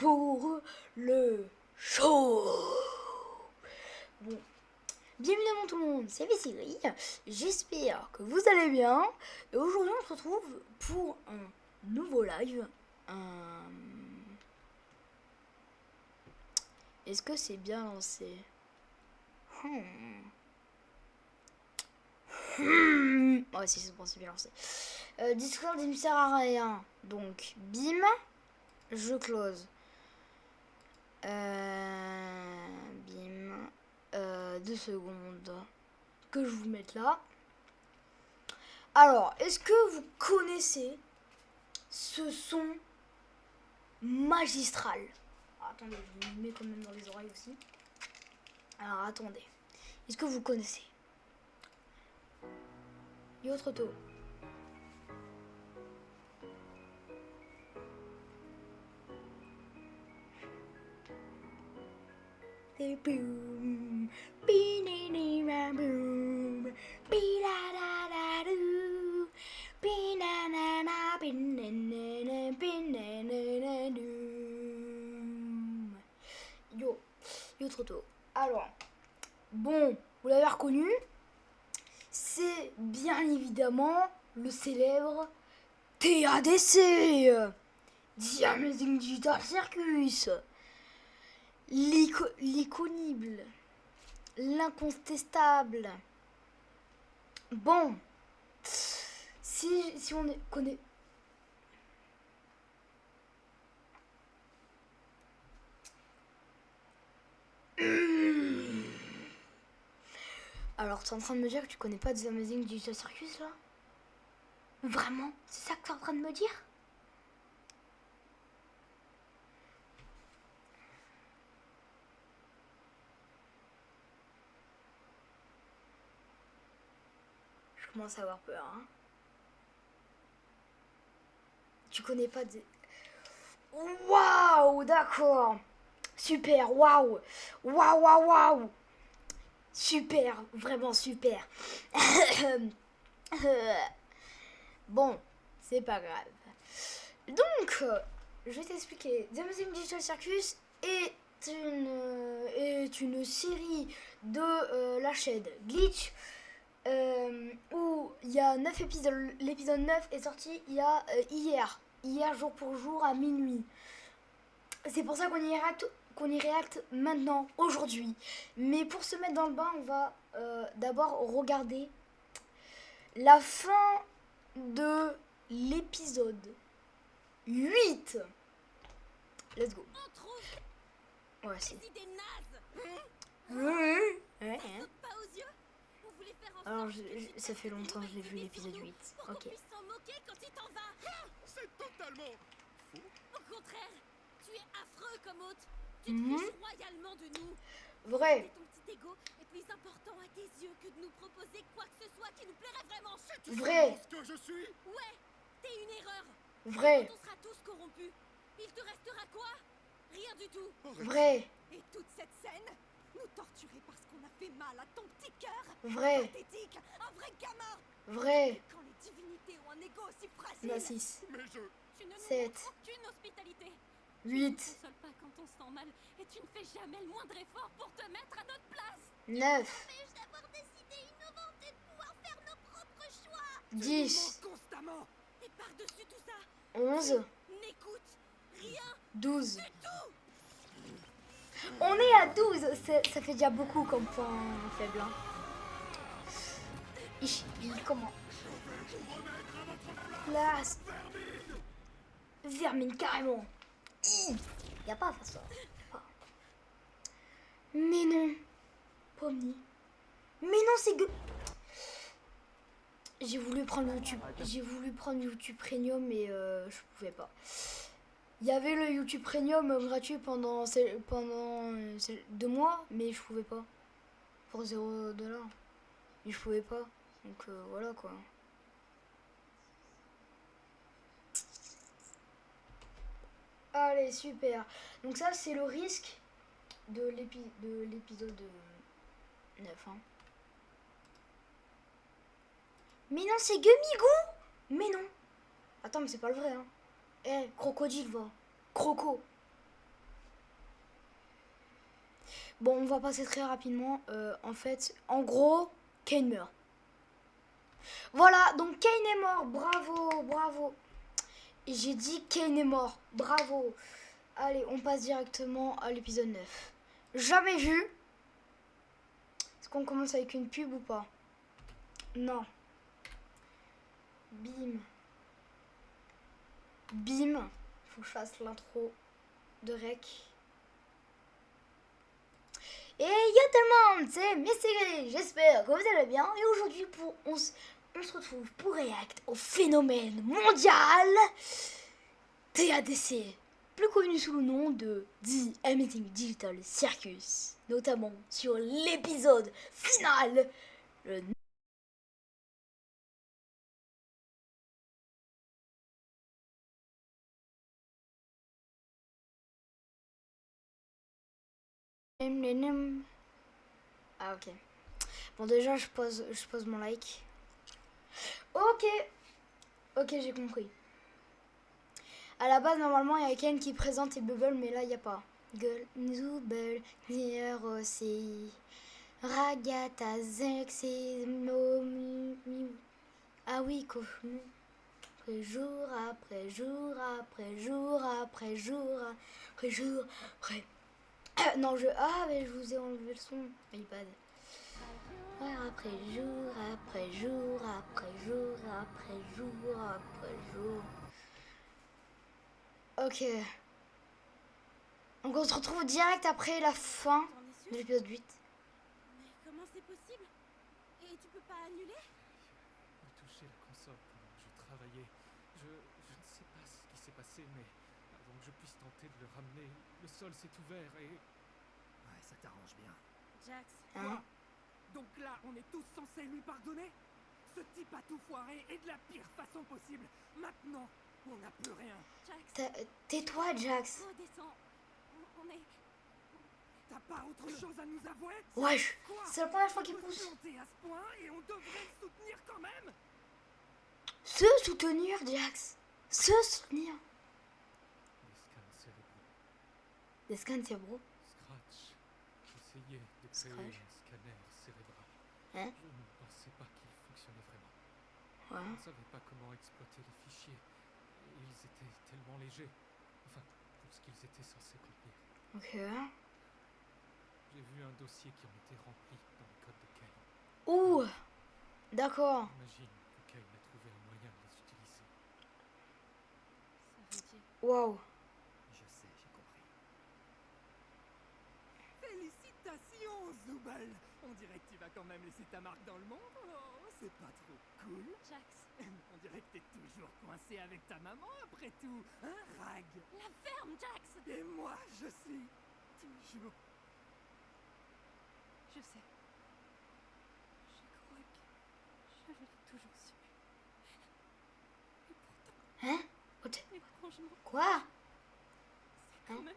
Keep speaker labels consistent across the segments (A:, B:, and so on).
A: pour le show. Bon, bienvenue tout le monde, c'est Vessigri. J'espère que vous allez bien. Et aujourd'hui, on se retrouve pour un nouveau live. Est-ce que c'est bien lancé? Ouais, si c'est bon, c'est bien lancé. Discord, il me sert à rien. Donc, bim, je close. Bim. 2 secondes. Que je vous mette là. Alors, est-ce que vous connaissez ce son magistral? Attendez, je vous le mets quand même dans les oreilles aussi. Alors, attendez. Est-ce que vous connaissez? Yo, trop tôt. Yo, trop tôt. Alors, bon, vous l'avez reconnu, c'est bien évidemment le célèbre TADC, The Amazing Digital Circus, l'iconible, l'incontestable. Bon, si on connaît... Alors, tu es en train de me dire que tu connais pas The Amazing Digital Circus, là? Vraiment? C'est ça que tu es en train de me dire? Je commence à avoir peur, hein. Tu connais pas de... Waouh, d'accord. Super, waouh. Waouh, waouh, waouh. Super, vraiment super. Bon, c'est pas grave. Donc, je vais t'expliquer. The Amazing Digital Circus est une série de la chaîne Glitch où il y a 9 épisodes. L'épisode 9 est sorti il y a hier jour pour jour à minuit. C'est pour ça qu'on y réacte maintenant, aujourd'hui. Mais pour se mettre dans le bain, on va d'abord regarder la fin de l'épisode 8. Let's go. Ouais, c'est... Alors, ça fait longtemps que j'ai vu l'épisode 8. Ok.
B: C'est totalement faux.
C: Au contraire, tu es affreux comme hôte. Tu te fiches royalement de nous.
A: Vrai.
C: Ton petit ego est plus important à tes yeux que de nous proposer quoi que ce soit qui nous plairait vraiment.
A: Vrai.
B: Ce que je suis.
C: Ouais, t'es une erreur.
A: Vrai.
C: Quand on sera tous corrompus, il te restera quoi? Rien du tout.
A: Vrai.
C: Et toute cette scène, nous torturer parce qu'on a fait mal à ton petit cœur.
A: Vrai.
C: Pathétique, un vrai gamin.
A: Vrai.
C: Quand les divinités ont un ego aussi fragile.
A: On a 6.
B: Mais
C: Tu ne nous
A: 7.
C: montres aucune hospitalité.
A: 8.
C: Tu ne consoles pas quand on se sent mal et tu ne fais jamais le moindre effort pour te mettre à notre place.
A: 9.
C: Empêche d'avoir des idées innovantes et de pouvoir faire nos propres choix.
A: 10.
B: constamment.
C: Et par-dessus tout ça,
A: 11.
C: n'écoute rien
A: 12.
C: du tout.
A: On est à 12. Ça fait déjà beaucoup comme point faible. Hein. Il comment? Place. Vermine carrément. Y a pas à faire ça. Mais non. Pomni. Mais non, c'est que... J'ai voulu prendre YouTube Premium, mais je pouvais pas. Il y avait le YouTube Premium gratuit pendant 2 mois, mais je pouvais pas. Pour 0$. Mais je pouvais pas. Donc voilà quoi. Allez, super. Donc ça, c'est le risque de l'épisode 9. Hein. Mais non, c'est Gummigoo. Mais non. Attends, mais c'est pas le vrai. Hein. Eh, crocodile, va. Croco. Bon, on va passer très rapidement. En fait, en gros, Kane meurt. Voilà, donc Kane est mort. Bravo, bravo. Et j'ai dit Kane est mort. Bravo. Allez, on passe directement à l'épisode 9. Jamais vu. Est-ce qu'on commence avec une pub ou pas? Non. Bim. Bim. Faut que je fasse l'intro de Rec. Et yo tout le monde, c'est Mystigris, j'espère que vous allez bien. Et aujourd'hui, on se retrouve pour React au phénomène mondial TADC, plus connu sous le nom de The Amazing Digital Circus, notamment sur l'épisode final, le Ah ok. Bon déjà je pose mon like. Ok. Ok, j'ai compris. À la base normalement il y a Ken qui présente et Bubble, mais là il n'y a pas. Gueule, Zubel, hier aussi. Ragata, Zexi, ah oui, cochon. Après jour après jour après jour après jour après jour après. Non, ah, mais je vous ai enlevé le son. iPad. Après jour, après jour, après jour, après jour, après jour. Ok. Donc on se retrouve direct après la fin
C: T'en es
A: de
C: sûr?
A: l'épisode 8.
C: Mais comment c'est possible? Et tu peux pas annuler?
B: Il touchait la console pendant que je travaillais. Je ne sais pas ce qui s'est passé, mais avant que je puisse tenter de le ramener, le sol s'est ouvert et...
D: Ouais, ça t'arrange bien.
C: Jax,
A: Hein?
D: Donc là, on est tous censés lui pardonner? Ce type a tout foiré et de la pire façon possible. Maintenant, on n'a plus rien.
C: Jax,
A: Tais-toi, Jax.
C: redescends. On est...
D: T'as pas autre chose à nous avouer?
A: Wesh,
D: Quoi?
A: c'est la première fois qu'il
D: On peut
A: pousse.
D: se planter à ce point et on devrait le soutenir quand même?
A: Se soutenir, Jax. Se soutenir.
B: Des scans cérébraux.
A: Des scans cérébraux.
B: Scratch essayait de créer
A: Scratch.
B: un scanner cérébral.
A: Hein?
B: Je ne pensais pas qu'il fonctionnait vraiment. Je
A: Ouais.
B: ne savais pas comment exploiter les fichiers. Et ils étaient tellement légers. Enfin, pour ce qu'ils étaient censés contenir.
A: Ok.
B: J'ai vu un dossier qui en était rempli dans les codes de Kane.
A: Ouh. D'accord.
B: J'imagine que Kane a trouvé un moyen de les utiliser.
C: Ça veut dire...
A: Waouh.
D: Je sais, j'ai compris. Félicitations, Zubal! On dirait que tu vas quand même laisser ta marque dans le monde. Oh, c'est pas trop cool?
C: Jax,
D: On dirait que t'es toujours coincé avec ta maman après tout. Hein, Rag?
C: la ferme, Jax!
D: Et moi, je suis toujours...
C: Je sais. Je crois que je l'ai toujours su. Et pourtant,
A: Hein? What?
C: étrangement,
A: Quoi?
C: c'est quand
A: Hein?
C: même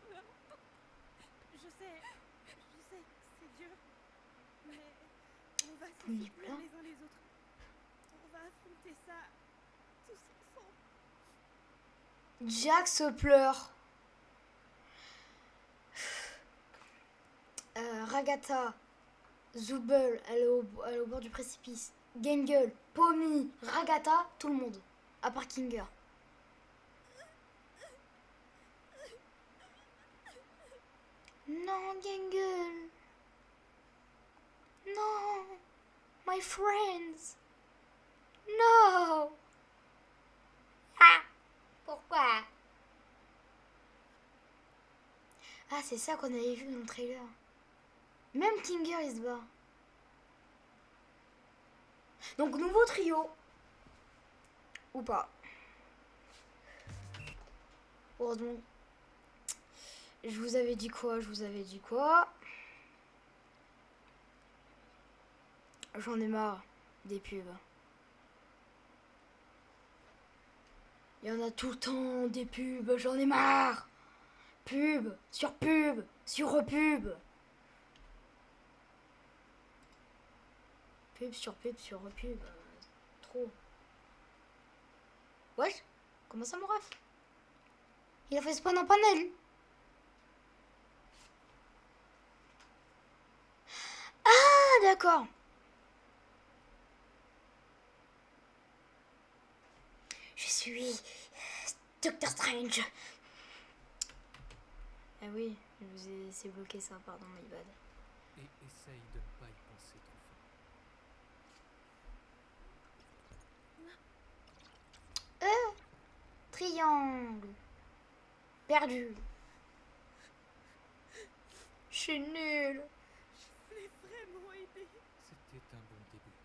C: tout là. Je sais que c'est dur, mais on va se
A: Ni
C: soutenir
A: plein.
C: les uns les autres. On va affronter ça tous ensemble.
A: Jax pleure. Ragata, Zubel, elle est au bord du précipice. Gengel, Pommy, Ragata, tout le monde. À part Kinger. Non, Gengel. Non. My friends. No. Ah. Pourquoi? Ah, c'est ça qu'on avait vu dans le trailer. Même Kinger, il se bat. Donc, nouveau trio. Ou pas. Heureusement. Je vous avais dit quoi? J'en ai marre des pubs. Il y en a tout le temps des pubs, j'en ai marre. Pub sur pub sur repub. Pub sur repub. Trop. Wesh, comment ça mon ref? Il a fait spawn en panel. Ah, d'accord. Je suis Doctor Strange. Ah oui, je vous ai laissé bloquer ça, pardon, my bad.
B: Et essaye de ne pas y penser trop fort.
A: Triangle. Perdu. Je suis nulle.
C: Je voulais vraiment aider.
B: C'était un bon début.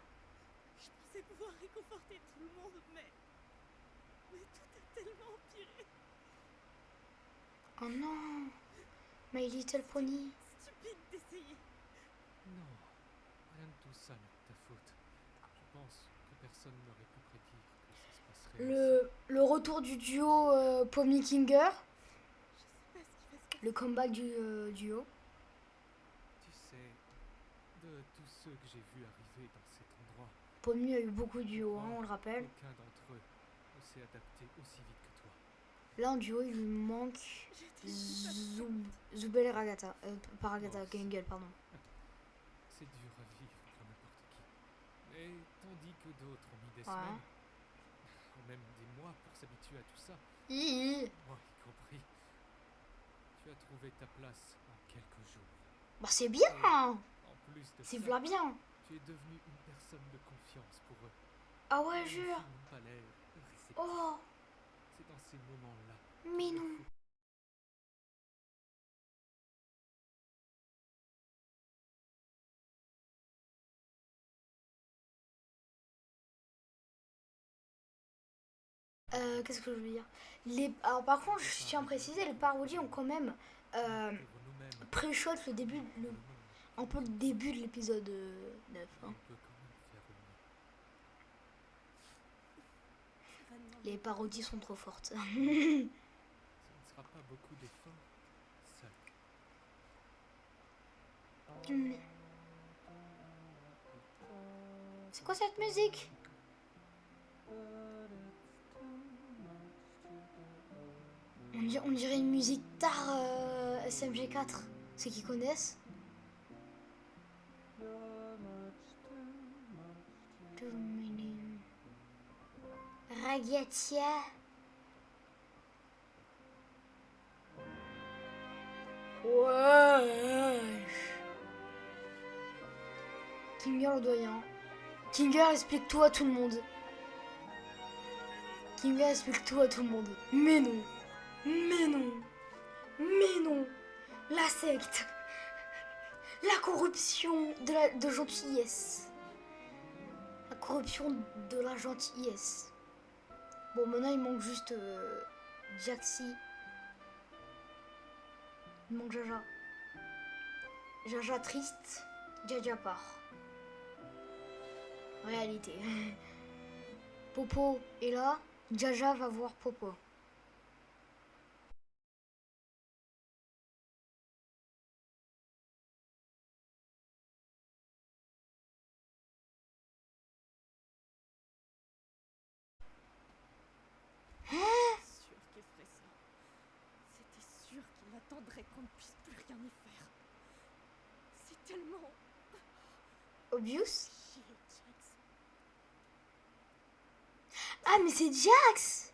C: Je pensais pouvoir réconforter tout le monde, mais tout a tellement empiré.
A: Oh non. My Little Pony.
C: Stupide d'essayer.
B: Non, rien de tout ça n'est de ta faute. Je pense que personne n'aurait pu prédire que ça se passerait ainsi.
A: Le retour du duo Pommy Kinger.
C: Je sais pas ce qui va se passer.
A: Le comeback du duo.
B: Tu sais, de tous ceux que j'ai vus arriver dans cet endroit,
A: Pommy a eu beaucoup de duos, hein, on le rappelle.
B: aucun d'entre eux ne s'est adapté aussi vite que toi.
A: Là en duo il lui manque
C: J'étais juste
A: Zubel et Ragata. Pas Ragata,
B: Oh,
A: Kangel, pardon.
B: C'est dur à vivre pour n'importe qui. Mais tandis que d'autres ont mis des
A: Ouais.
B: semaines, ou même des mois pour s'habituer à tout ça,
A: Hi.
B: moi y compris, tu as trouvé ta place en quelques jours.
A: Bah c'est bien.
B: En plus de
A: C'est
B: ça,
A: v'là bien.
B: tu es devenu une personne de confiance pour eux.
A: Ah ouais,
B: Même
A: jure.
B: s'ils n'ont pas l'air réceptifs.
A: Oh,
B: C'est dans ces moments-là
A: mais
B: qu'il
A: non.
B: faut
A: Qu'est-ce que je veux dire Alors par contre, je tiens à préciser, les parodies ont quand même
B: pour nous-mêmes.
A: pré-shot le début, un peu le début de l'épisode 9.
B: On
A: Hein.
B: peut quand même faire au mieux.
C: Ça va demander.
A: Les parodies sont trop fortes.
B: Ce ne sera pas beaucoup d'efforts, seul.
A: Mais- C'est quoi cette musique? On dirait une musique tard SMG4. Ceux qui connaissent. Too many. Ragazia. Ouais. Kinger le doyen. Kinger explique tout à tout le monde. Kinger explique tout à tout le monde. Mais non. Mais non. Mais non. La secte. La corruption de gentillesse. La corruption de la gentillesse. Bon, maintenant il manque juste Jaxi. Il manque Jaja. Jaja triste. Jaja part. Réalité. Popo est là. Jaja va voir Popo.
C: Sûr qu'il ferait ça. C'était sûr qu'il attendrait qu'on ne puisse plus rien y faire. C'est tellement
A: Obvious.
C: chier, Jax.
A: Ah, mais c'est Jax.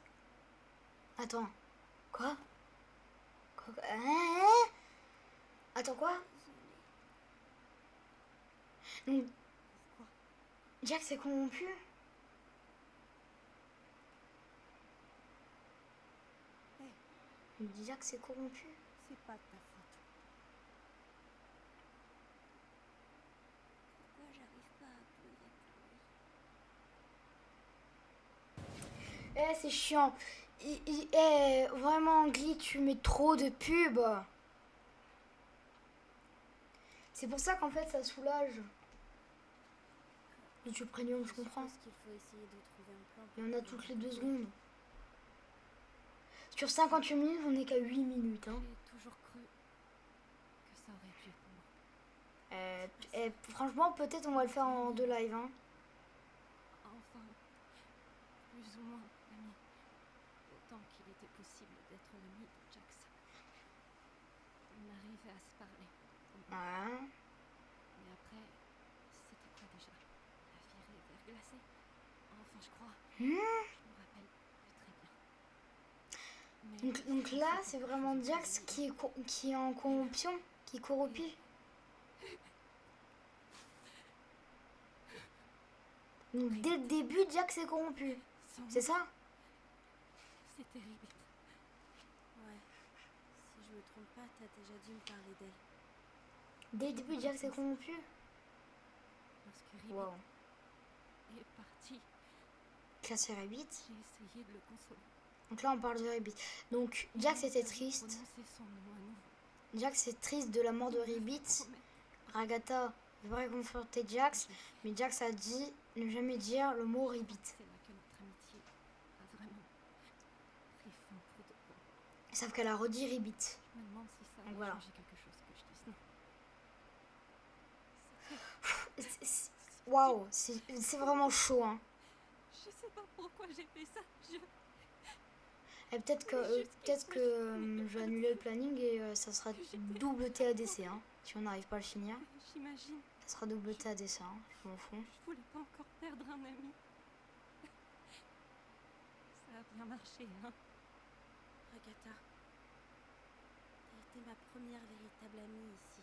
A: Attends. Quoi? Hein? Attends, quoi? Donc,
C: Pourquoi?
A: Jax est corrompu? Jax est corrompu?
C: C'est pas de ta faute. Pourquoi j'arrive pas à pleurer pour lui?
A: C'est chiant. Vraiment, Glee, tu mets trop de pubs. C'est pour ça qu'en fait, ça soulage. YouTube Premium, je comprends.
C: Qu'il faut essayer de trouver un plan.
A: Il y en a toutes les 2 secondes. Sur 58 minutes, on est qu'à 8 minutes. Hein.
C: J'ai toujours cru que ça aurait pu être moi.
A: Franchement, peut-être on va le faire en 2 lives. Hein.
C: Enfin, plus ou moins ami. Autant qu'il était possible d'être l'ami de Jax. On arrivait à se parler.
A: Ouais.
C: Et après, c'était quoi déjà? La virée verglacée? Enfin, je crois. Je me rappelle plus très bien. Mais
A: Donc là, c'est vraiment Jax qui est en corruption, qui est corrompu. Donc dès le début, Jax est corrompu. C'est ça?
C: C'est terrible.
E: Ouais. Si je me trompe pas, t'as déjà dû me parler d'elle.
A: Dès le début, Jax est corrompu.
C: Lorsque Ribbit
A: Wow.
C: est parti,
A: Classé Rabbit.
C: j'ai essayé de le consoler.
A: Donc là, on parle de Rabbit. Donc Jax était triste.
C: Prononcer son nom à nouveau.
A: Jax est triste de la mort de Rabbit.
C: Promets.
A: Ragata veut réconforter Jax, mais Jax a dit ne jamais dire le mot Rabbit.
C: C'est là que notre amitié a vraiment pris fin pour de bon.
A: Sauf qu'elle a redit Rabbit.
C: Je me demande si ça a
A: Donc voilà.
C: changé quelque chose que je dise non.
A: Waouh, c'est vraiment chaud, hein.
C: Je sais pas pourquoi j'ai fait ça.
A: Et peut-être que je vais annuler le planning et ça sera double TADC, hein. Si on n'arrive pas à le finir,
C: J'imagine.
A: ça sera double TADC, hein. Je m'en fous.
C: Je voulais pas encore perdre un ami. Ça a bien marché, hein.
E: Agatha, t'as été ma première véritable amie ici.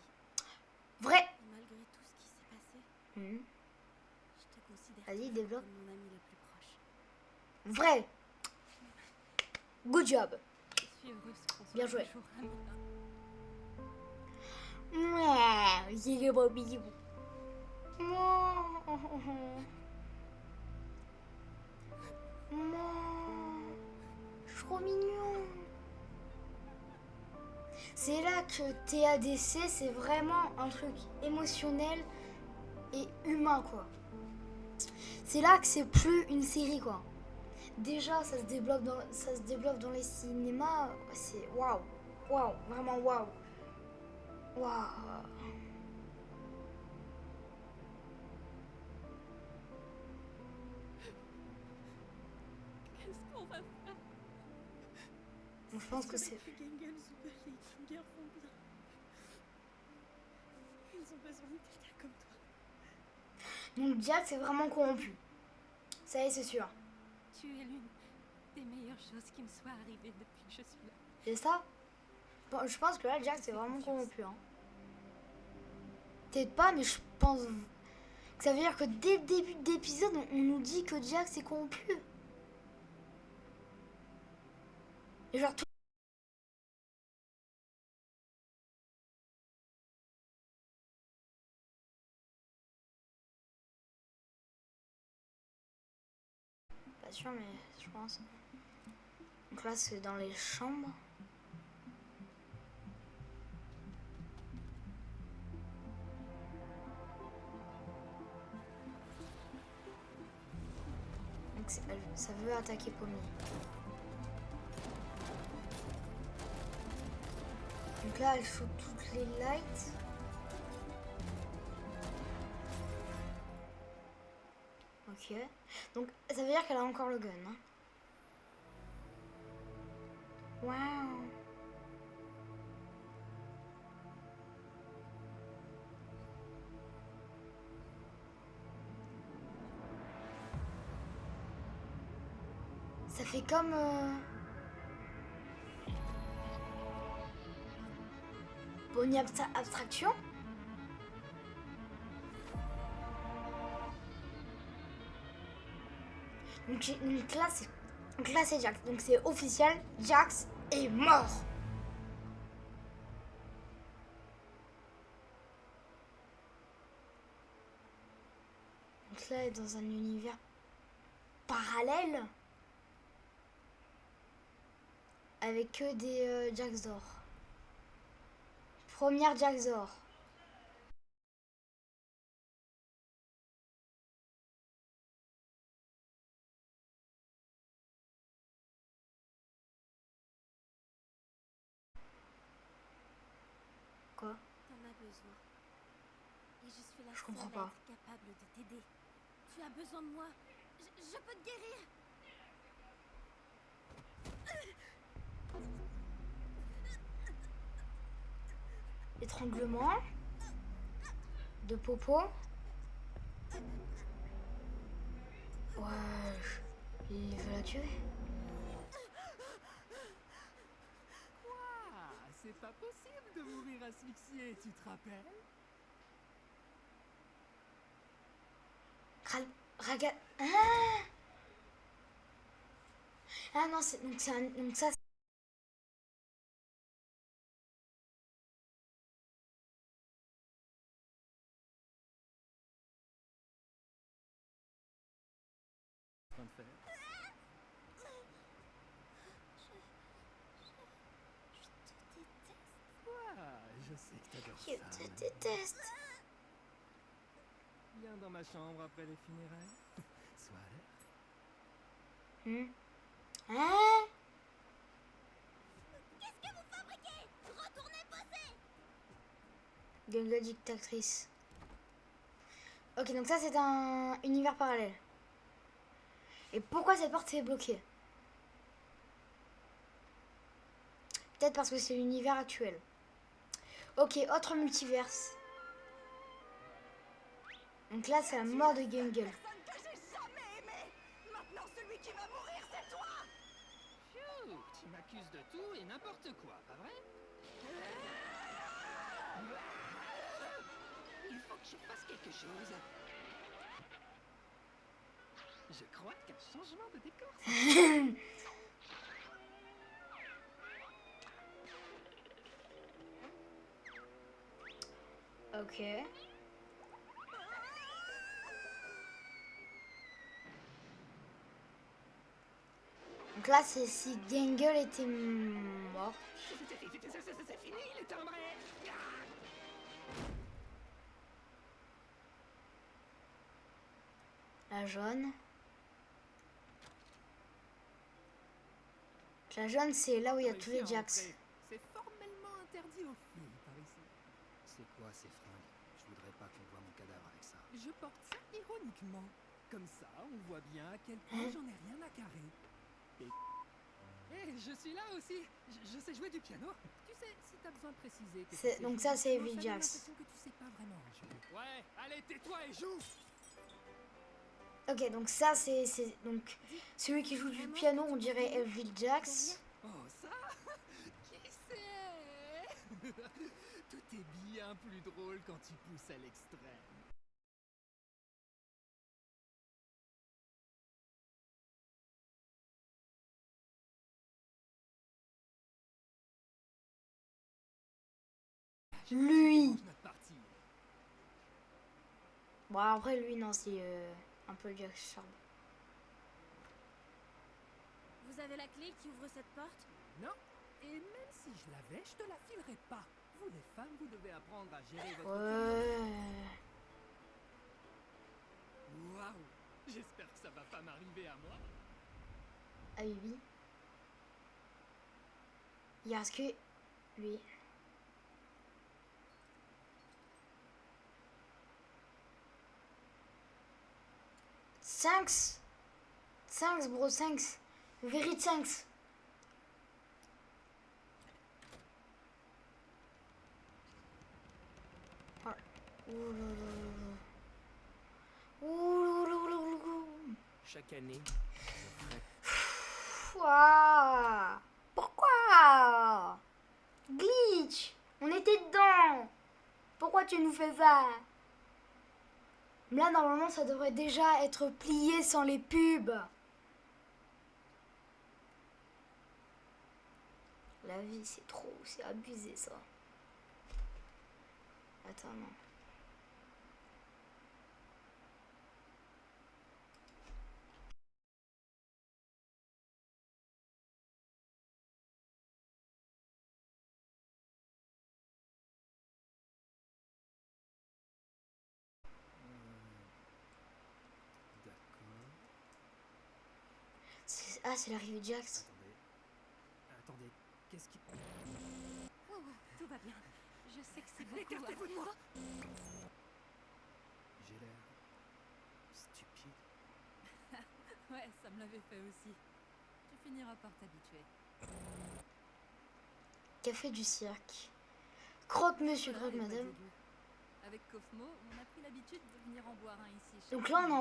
A: Vrai.
E: Et malgré tout ce qui s'est passé, je te considère
A: Vas-y,
E: toujours
A: développe.
E: comme mon amie la plus proche.
A: Vrai. Good job.
C: Je suis heureuse qu'on soit
A: Bien joué.
C: toujours amis.
A: Ouais, c'est le beau bisou. Trop mignon. C'est là que TADC, c'est vraiment un truc émotionnel et humain, quoi. C'est là que c'est plus une série, quoi. Déjà, ça se développe dans les cinémas. C'est waouh. Waouh, vraiment waouh. Waouh.
C: Qu'est-ce qu'on va faire?
A: Donc, je pense que c'est...
E: Les Gengels ou les Kingers font bien. Ils ont besoin de quelqu'un comme toi.
A: Donc Jack c'est vraiment corrompu. Ça y est, c'est sûr.
C: Tu es l'une des meilleures choses qui me soit arrivée depuis que je suis là.
A: C'est ça? Bon, je pense que là, Jack c'est vraiment corrompu. Hein. Peut-être pas, mais je pense que ça veut dire que dès le début d'épisode, on nous dit que Jack c'est corrompu. Et genre tout... Pas sûr, mais je pense. Donc là, c'est dans les chambres. Donc ça veut attaquer Pommy. Donc là, elle shoot toutes les lights. Ok. Donc ça veut dire qu'elle a encore le gun. Hein. Waouh. Ça fait comme... Bonnie Abstraction. Donc là c'est Jax. Donc c'est officiel, Jax est mort. Donc là elle est dans un univers parallèle. Avec que des Jax d'or. Première Jax d'or. Quoi?
E: T'en as besoin. Et je suis la
A: Je
E: seule
A: comprends
E: à
A: pas.
E: être capable de t'aider. Tu as besoin de moi. Je peux te guérir.
A: Étranglement. de Popo. Wesh. Il veut la tuer.
D: Quoi? C'est pas possible de mourir asphyxié, tu te rappelles?
A: Regarde. Ah non, c'est donc c'est donc ça.
D: En train de faire. Quoi? Je sais que t'adores
A: Je
D: ça.
A: te déteste.
D: Viens dans ma chambre après les funérailles. Sois à l'heure.
A: Hein? Gueule de dictatrice. Ok, donc ça c'est un univers parallèle. Et pourquoi cette porte est bloquée? Peut-être parce que c'est l'univers actuel. Ok, autre multiverse. Donc là c'est la mort de Gangle.
D: Phew, tu m'accuses de tout et n'importe quoi, pas vrai? Il faut que je fasse quelque chose. Je crois qu'un changement de décor.
A: Ok. Donc là c'est si Gangle était mort.
D: C'est fini, il est timbré.
A: La jaune. La jaune c'est là où il y a tous les Jacks.
D: C'est formellement interdit aux filles par ici.
F: C'est quoi ces fringues? Je voudrais pas qu'on voit mon cadavre avec ça.
D: Je porte ça ironiquement. Comme ça, on voit bien à quel point j'en ai rien à carrer. Et je suis là aussi. Je sais jouer du piano. Tu sais, si t'as besoin de préciser que tu sais
A: Donc
D: jouer
A: ça
D: du
A: c'est
D: piano,
A: Evil
D: ça donne
A: Jacks.
D: l'impression que tu sais pas vraiment jouer. Ouais, allez, tais-toi et joue.
A: Ok, donc ça c'est donc celui qui joue du piano, on dirait Evil Jacks.
D: Oh, ça? Qui c'est? Tout est bien plus drôle quand tu pousses à l'extrême.
A: Lui.
D: Notre partie.
A: Bon après lui non c'est un peu Jack Sharp.
E: Vous avez la clé qui ouvre cette porte?
D: Non, et même si je l'avais, je te la filerais pas. Vous les femmes, vous devez apprendre à gérer votre...
A: Ouais.
D: Waouh! J'espère que ça va pas m'arriver à moi.
A: Ah oui. Il reste que lui. Cinq bro, 5. Vérité 5.
F: Chaque année,
A: Ouah. Pourquoi? Glitch. On était dedans. Pourquoi tu nous fais ça? Là, normalement, ça devrait déjà être plié sans les pubs. La vie, c'est trop, c'est abusé, ça. Attends, non.
F: d'accord.
A: Ah, c'est l'arrivée de Jax.
F: Attendez, qu'est-ce qui...
C: Oh, tout va bien. Je sais que c'est beaucoup.
D: Écartez-vous de moi!
F: J'ai l'air... stupide.
C: Ouais, ça me l'avait fait aussi. Tu finiras par t'habituer.
A: Café du cirque. Croque, monsieur, croque,
C: Voilà, les
A: madame.
C: pas dégueux. Avec Kofmo, on a pris l'habitude de venir en boire un ici.
A: Donc là, on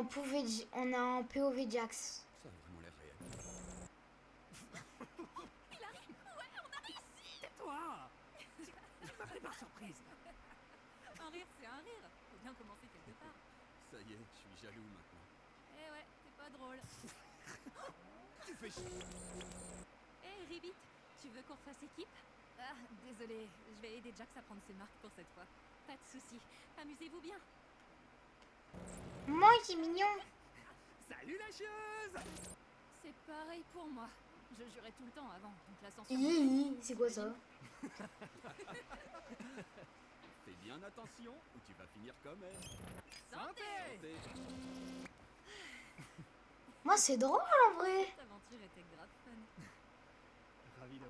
A: a un POV Jax.
F: Ça a vraiment l'air réel.
D: Toi Tu m'as pris par surprise.
C: Un rire, c'est un rire. Faut bien commencer quelque part.
F: Ça y est, je suis jaloux maintenant.
C: Eh ouais, c'est pas drôle.
F: Tu fais chier.
C: Eh Ribbit, tu veux qu'on fasse équipe? Ah, désolé, je vais aider Jax à prendre ses marques pour cette fois. Pas de soucis, amusez-vous bien.
A: Moi, c'est mignon.
D: Salut la chieuse.
C: C'est pareil pour moi. Je jurais tout le temps avant, donc l'ascension...
A: C'est quoi ça?
F: Fais bien attention ou tu vas finir comme elle.
C: Santé!
F: Santé.
A: Moi, c'est drôle en vrai.
C: Cette aventure était grave fun.
D: Ravi de...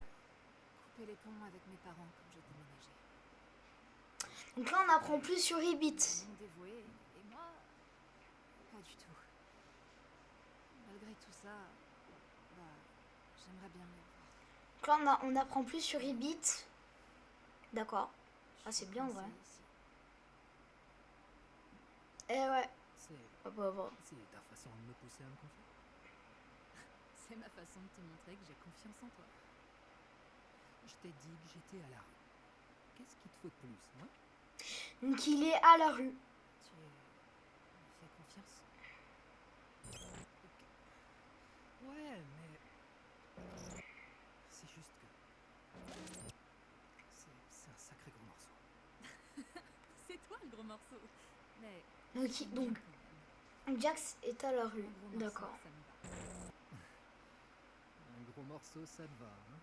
C: Couper les ponts avec mes parents quand j'ai déménagé.
A: Donc là, on apprend plus sur Ribbit.
C: Ils sont dévoués, et moi, pas du tout. Malgré tout ça, bah, j'aimerais bien les voir.
A: Donc là, on apprend plus sur Ribbit. D'accord. Ah, c'est bien en vrai.
C: Ici.
A: Eh ouais.
D: C'est
A: Hop, hop, hop.
D: ta façon de me pousser à me confier.
C: C'est ma façon de te montrer que j'ai confiance en toi.
D: Je t'ai dit que j'étais à la rue. Qu'est-ce qu'il te faut de plus, hein?
A: Donc il est à la rue.
D: Tu me fais confiance? Ouais, mais... C'est juste que... C'est un sacré gros morceau.
C: C'est toi le gros morceau. Mais...
A: Donc Jax est à la rue.
C: un gros morceau,
A: D'accord.
C: ça me va.
D: Un gros morceau, ça te va, hein?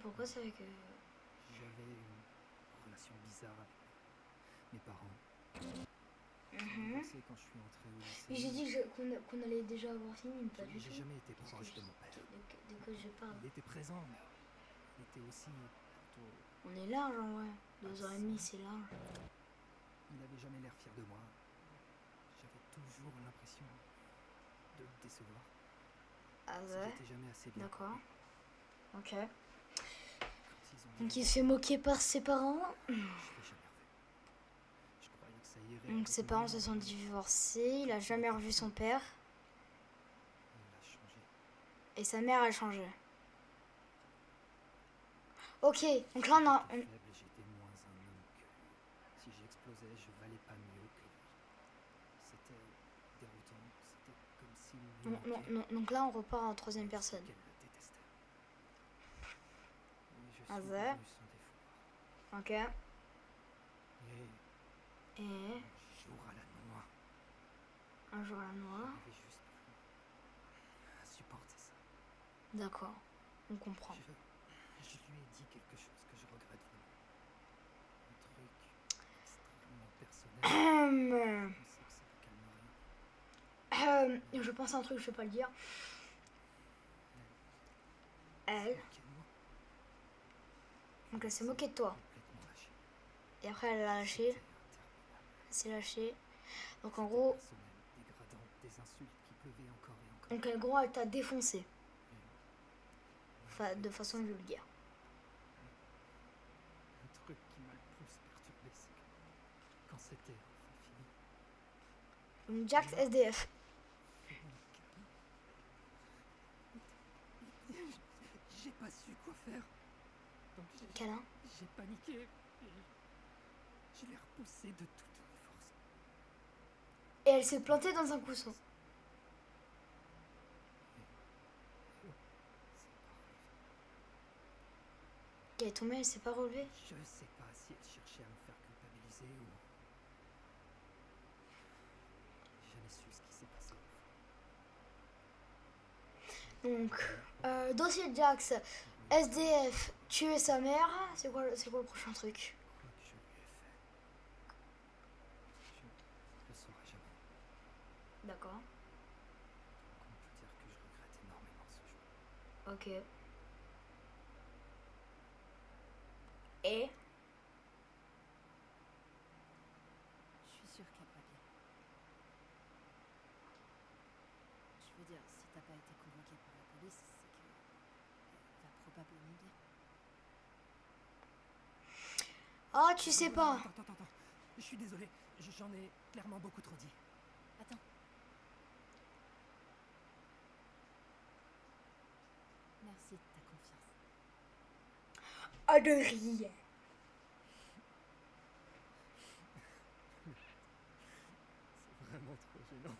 A: Pourquoi c'est avec...
D: J'avais une relation bizarre avec mes parents. J'ai
A: Mhm.
D: divorcé quand je suis entré au lycée.
A: Mais j'ai dit qu'on allait déjà avoir fini, mais pas du
D: J'ai
A: tout.
D: jamais été
A: Parce que
D: proche de mon père.
A: dès que je parle.
D: Il était présent, mais il était aussi plutôt...
A: On est large en vrai. 2h30, c'est large.
D: Il avait jamais l'air fier de moi. J'avais toujours l'impression de le décevoir.
A: Ah
D: Si
A: ouais.
D: j'étais jamais assez bien.
A: D'accord. Ok.
D: Quand ils ont
A: Donc il se fait moquer par ses parents.
D: je l'ai jamais revu. Je croyais que ça irait.
A: Donc
D: avec
A: ses
D: le
A: parents
D: temps,
A: se sont
D: mais
A: divorcés. Il a jamais revu son père.
D: il a changé.
A: Et sa mère a changé. Ok, donc là on a...
D: J'étais faible et j'étais moins un homme que lui. Si j'explosais, je valais pas mieux que lui. C'était déroutant. C'était comme s'il lui manquait.
A: Donc là on repart en troisième personne.
D: Qu'elle le détestait. Et je
A: Ah
D: suis
A: ouais.
D: devenu son défaut.
A: Ok.
D: Et
A: Et
D: un jour à la noix,
A: un jour la noix.
D: j'avais juste plus à supporter ça.
A: D'accord. On comprend.
D: Je lui ai dit quelque chose que je regrette vraiment. Un truc extrêmement personnel. Je sais que ça ne calme rien.
A: Je pense à un truc, je vais pas le dire. Elle.
D: Moquée de moi.
A: Donc elle s'est moquée de toi.
D: Complètement lâché.
A: Et après elle l'a lâché.
D: C'était interminable.
A: Elle s'est lâchée. Donc en gros...
D: Personnel, dégradant, des insultes qui pleuvaient encore et encore.
A: Donc en gros elle t'a défoncé. De façon vulgaire.
D: Le truc qui m'a le plus perturbé, c'est que quand c'était enfin fini,
A: Donc Jax SDF.
D: j'ai pas su quoi faire. Donc
A: Câlin.
D: j'ai paniqué et je l'ai repoussé de toute mes forces.
A: Et elle s'est plantée dans un coussin. Elle est tombée, elle s'est pas relevée.
D: Je sais pas si elle cherchait à me faire culpabiliser ou... J'ai jamais su ce qui s'est passé.
A: Donc, dossier Jax, SDF, tuer sa mère. C'est quoi le prochain truc?
D: Quoi que je lui ai fait, je le saurai jamais.
A: D'accord.
D: Donc on peut dire que je regrette énormément ce jour.
A: Ok. Et
E: Je suis sûre qu'elle va bien. Je veux dire, si t'as pas été convoquée par la police, c'est que elle va probablement bien.
A: ah, tu sais pas.
D: Attends. Je suis désolé, j'en ai clairement beaucoup trop dit.
E: Attends. Merci de ta confiance.
A: Ah, de rire.
B: C'est vraiment trop gênant.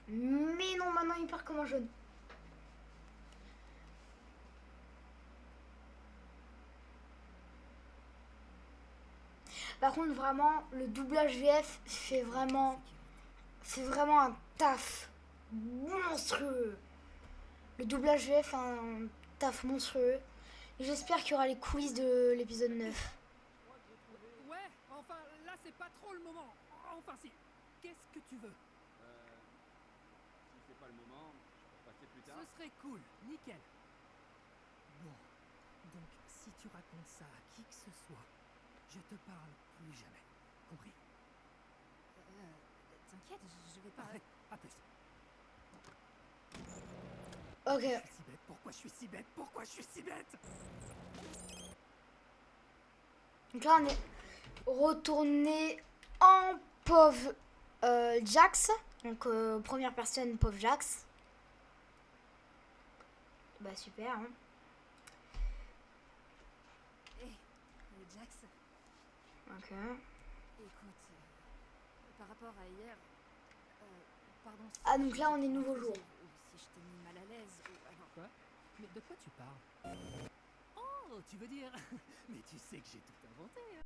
A: Mais non, maintenant il part comme un jaune. Par contre, vraiment, le doublage VF fait vraiment un taf monstrueux. Le doublage VF fait un taf monstrueux. Et j'espère qu'il y aura les coulisses de l'épisode 9.
D: Ouais, enfin, là c'est pas trop le moment. Enfin si. Qu'est-ce que tu veux?
F: Si c'est pas le moment, je peux passer plus tard.
D: Ce serait cool, nickel. Bon, donc si tu racontes ça à qui que ce soit, je te parle plus jamais. Compris?
E: T'inquiète, je vais pas...
D: Parfait, à plus.
A: Ok.
D: Je suis si bête, pourquoi je suis si bête? Pourquoi je suis si bête?
A: Donc là, on est retourné en pauvre Jax. Donc, première personne, pauvre Jax. Bah, super, hein.
E: Hé, Jax,
A: Ok.
E: écoute, par rapport à hier... pardon si
A: Ah, donc
E: je
A: là,
E: t'ai
A: on est
E: trop
A: nouveau
E: intrusé,
A: jour.
E: ou si je t'ai mis mal à l'aise, ou alors...
D: Quoi? Mais de quoi tu parles? Oh, tu veux dire? Mais tu sais que j'ai tout inventé, hein?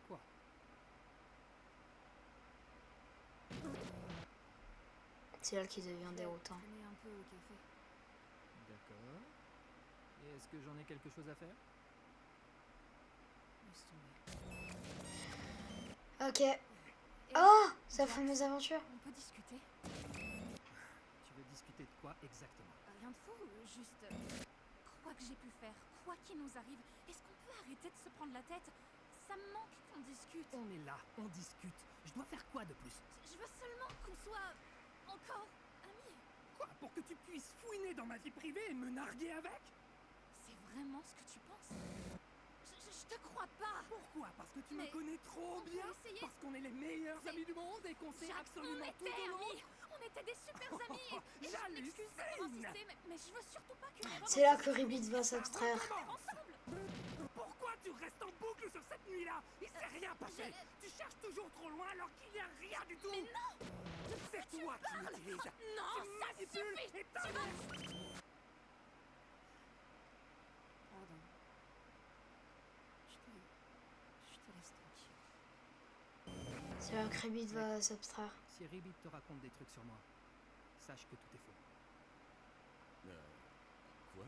D: Quoi?
A: C'est elle qui devient
E: Je vais
A: déroutant.
E: traîner un peu au café.
D: D'accord. Et est-ce que j'en ai quelque chose à faire?
E: Laisse tomber.
A: Ok.
E: Et
A: Oh, sa
E: Jax,
A: fameuse aventure.
E: on peut discuter?
D: Tu veux discuter de quoi exactement?
E: Rien de fou, juste... quoi que j'ai pu faire, quoi qu'il nous arrive, est-ce qu'on peut arrêter de se prendre la tête? Ça me manque qu'on discute.
D: On est là, on discute. Je dois faire quoi de plus?
E: Je veux seulement qu'on soit... encore... amis.
D: Quoi? Pour que tu puisses fouiner dans ma vie privée et me narguer avec?
E: C'est vraiment ce que tu penses? Je te crois pas.
D: Pourquoi? Parce que tu me
E: Mais
D: connais trop
E: on peut
D: bien?
E: essayer.
D: Parce qu'on est les meilleurs
E: C'est-
D: amis du monde et qu'on sait
E: Jax,
D: absolument
E: on
D: tout
E: était
D: au monde?
E: amis. On était des super amis. Et je m'excuse d'avoir
D: J'hallucine!
E: insisté, mais je veux surtout pas qu'une erreur...
A: C'est là que Ribbit va s'abstraire.
E: ensemble.
D: Pourquoi tu restes en boucle sur cette nuit-là? Il s'est rien passé! Tu cherches toujours trop loin alors qu'il n'y a rien du tout!
E: Mais non.
D: C'est toi qui m'utilises!
E: Non,
D: Tu
E: ça
D: manipules
E: suffit.
D: et
E: Pardon. Je te laisse tranquille.
A: C'est là que Ribbit va s'abstraire.
D: Si Ribbit te raconte des trucs sur moi, sache que tout est faux.
F: Quoi?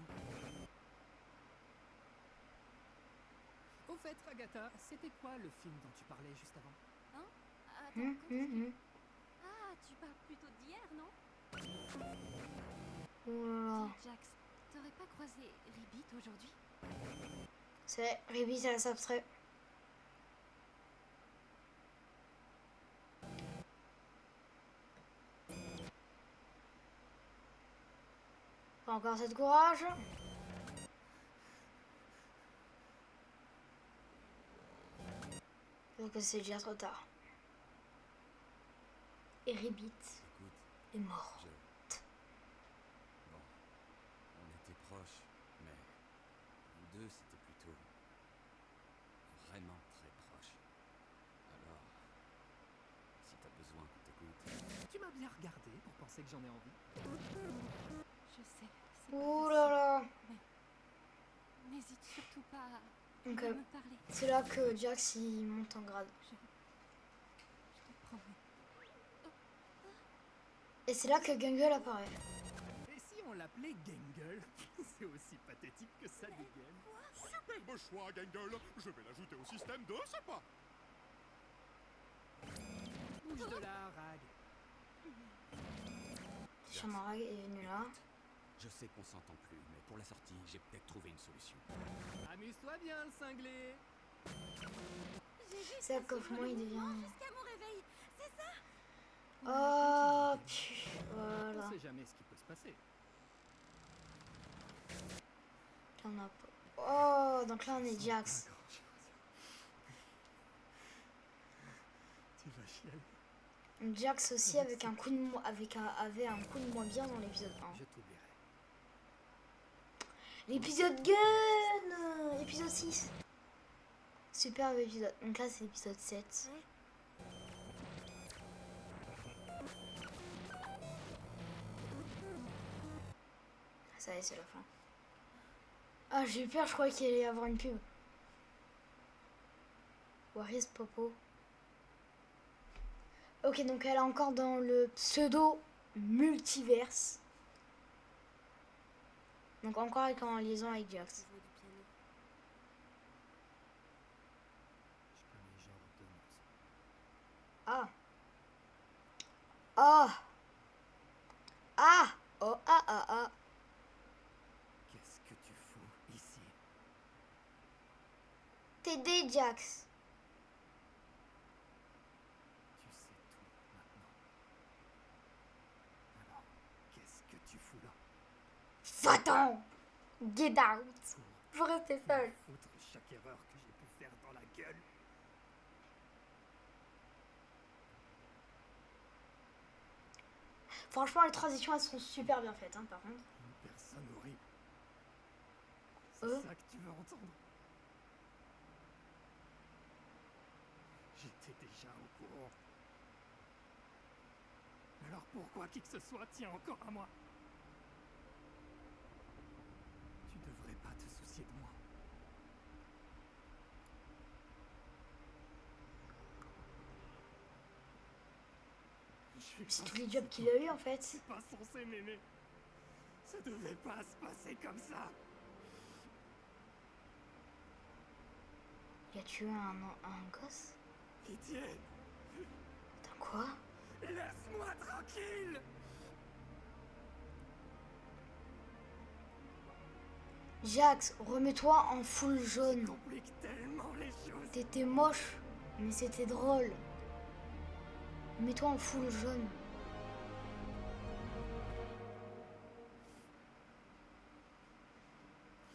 D: Au fait, Agatha, c'était quoi le film dont tu parlais juste avant?
E: Attends,
A: Hum,
E: quand est-ce que-
A: hum, hum.
E: Ah, tu parles plutôt d'hier, non?
A: Oh là là.
E: Dis, Jax, t'aurais pas croisé Ribbit aujourd'hui?
A: C'est Ribbit, elle s'abstrait. Pas encore assez de courage. Donc c'est déjà trop tard. Et Ribbit
F: Écoute,
A: est mort.
F: Bon, on était proches, mais vous deux, c'était plutôt vraiment très proche. Alors, si t'as besoin qu'on t'écoute,
D: Tu m'as bien regardé pour penser que j'en ai envie.
E: Je sais, c'est pas
A: Oh là là.
E: facile. N'hésite surtout pas à
A: Donc
E: me parler,
A: c'est là que Jax il monte en grade.
E: je te promets.
A: Et c'est là que Gungle apparaît.
D: Et si on l'appelait Gangle. C'est aussi pathétique que ça dégaine.
G: Superbe choix, Gangle. Je vais l'ajouter au système de ce pas.
D: Bouge de là, Rag.
A: Chamarag est venu là.
F: Je sais qu'on s'entend plus, mais pour la sortie, j'ai peut-être trouvé une solution.
D: Amuse-toi bien, le cinglé.
A: C'est à comment il devient.
E: Jusqu'à mon réveil. C'est ça.
A: Oh,
D: On
A: voilà.
D: sait jamais ce qui peut se passer.
A: Là, on a pas- Oh, donc là on est Jax.
D: Pas grand-chose. Tu vas chialer.
A: Jax aussi avec un coup de avait un coup de moins bien dans l'épisode 1.
D: Je t'oublierai.
A: L'épisode Gun, épisode 6. Superbe épisode. Donc là c'est l'épisode 7. Ça y est, c'est la fin. Ah, j'ai eu peur, je croyais qu'il allait y avoir une pub. Where is Popo? Ok, donc elle est encore dans le pseudo multiverse. Donc encore avec en liaison avec Jax.
C: Jouer du piano.
D: Je connais genre 2 morceaux.
A: Ah. Ah. Ah. Oh, ah, ah, ah.
D: Qu'est-ce que tu fous ici?
A: T'aider, Jax.
D: Tu sais tout maintenant. Alors, qu'est-ce que tu fous là?
A: Va-t'en. Get out.
D: Pour
A: Faut rester seul.
D: foutre chaque erreur que j'ai pu faire dans la gueule.
A: Franchement, les transitions, elles sont super bien faites, hein, par contre.
D: Une personne horrible. C'est
A: Oh.
D: ça que tu veux entendre? J'étais déjà au courant. Alors pourquoi qui que ce soit tient encore à moi? Tu devrais pas te soucier de moi. Je suis
A: C'est
D: pas
A: tous les jobs qu'il a eu en fait.
D: pas censé m'aimer. Ça devait pas se passer comme ça.
A: Il a tué un gosse.
D: Pitié,
A: Attends, quoi?
D: laisse-moi tranquille.
A: Jax, remets-toi en full
D: Tu
A: jaune.
D: compliques tellement les choses.
A: T'étais moche, mais c'était drôle. Mets-toi en full jaune.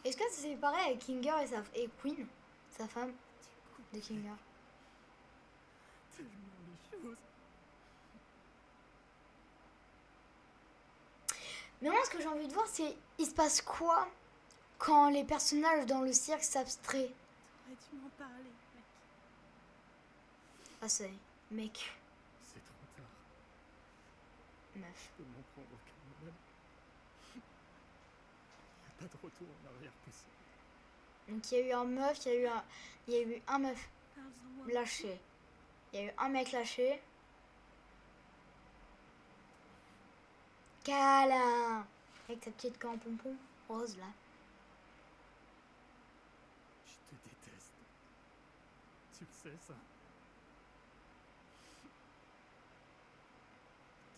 A: Est-ce que c'est pareil avec Kinger et Queen, sa femme de Kinger?
D: Tellement les choses.
A: Mais moi, ce que j'ai envie de voir, c'est il se passe quoi quand les personnages dans le cirque s'abstraient?
C: T'aurais dû m'en parler, mec.
A: Ah, c'est mec,
D: C'est trop tard.
A: meuf.
D: Je peux m'en prendre qu'à moi-même. Il n'y a pas de retour en arrière possible.
A: Donc il y a eu un meuf, il y a eu un meuf
C: Parle-en-moi.
A: lâché. Il y a eu un mec lâché. Câlin. Avec ta petite queue en pompon rose là.
D: Je te déteste. Tu le sais, ça.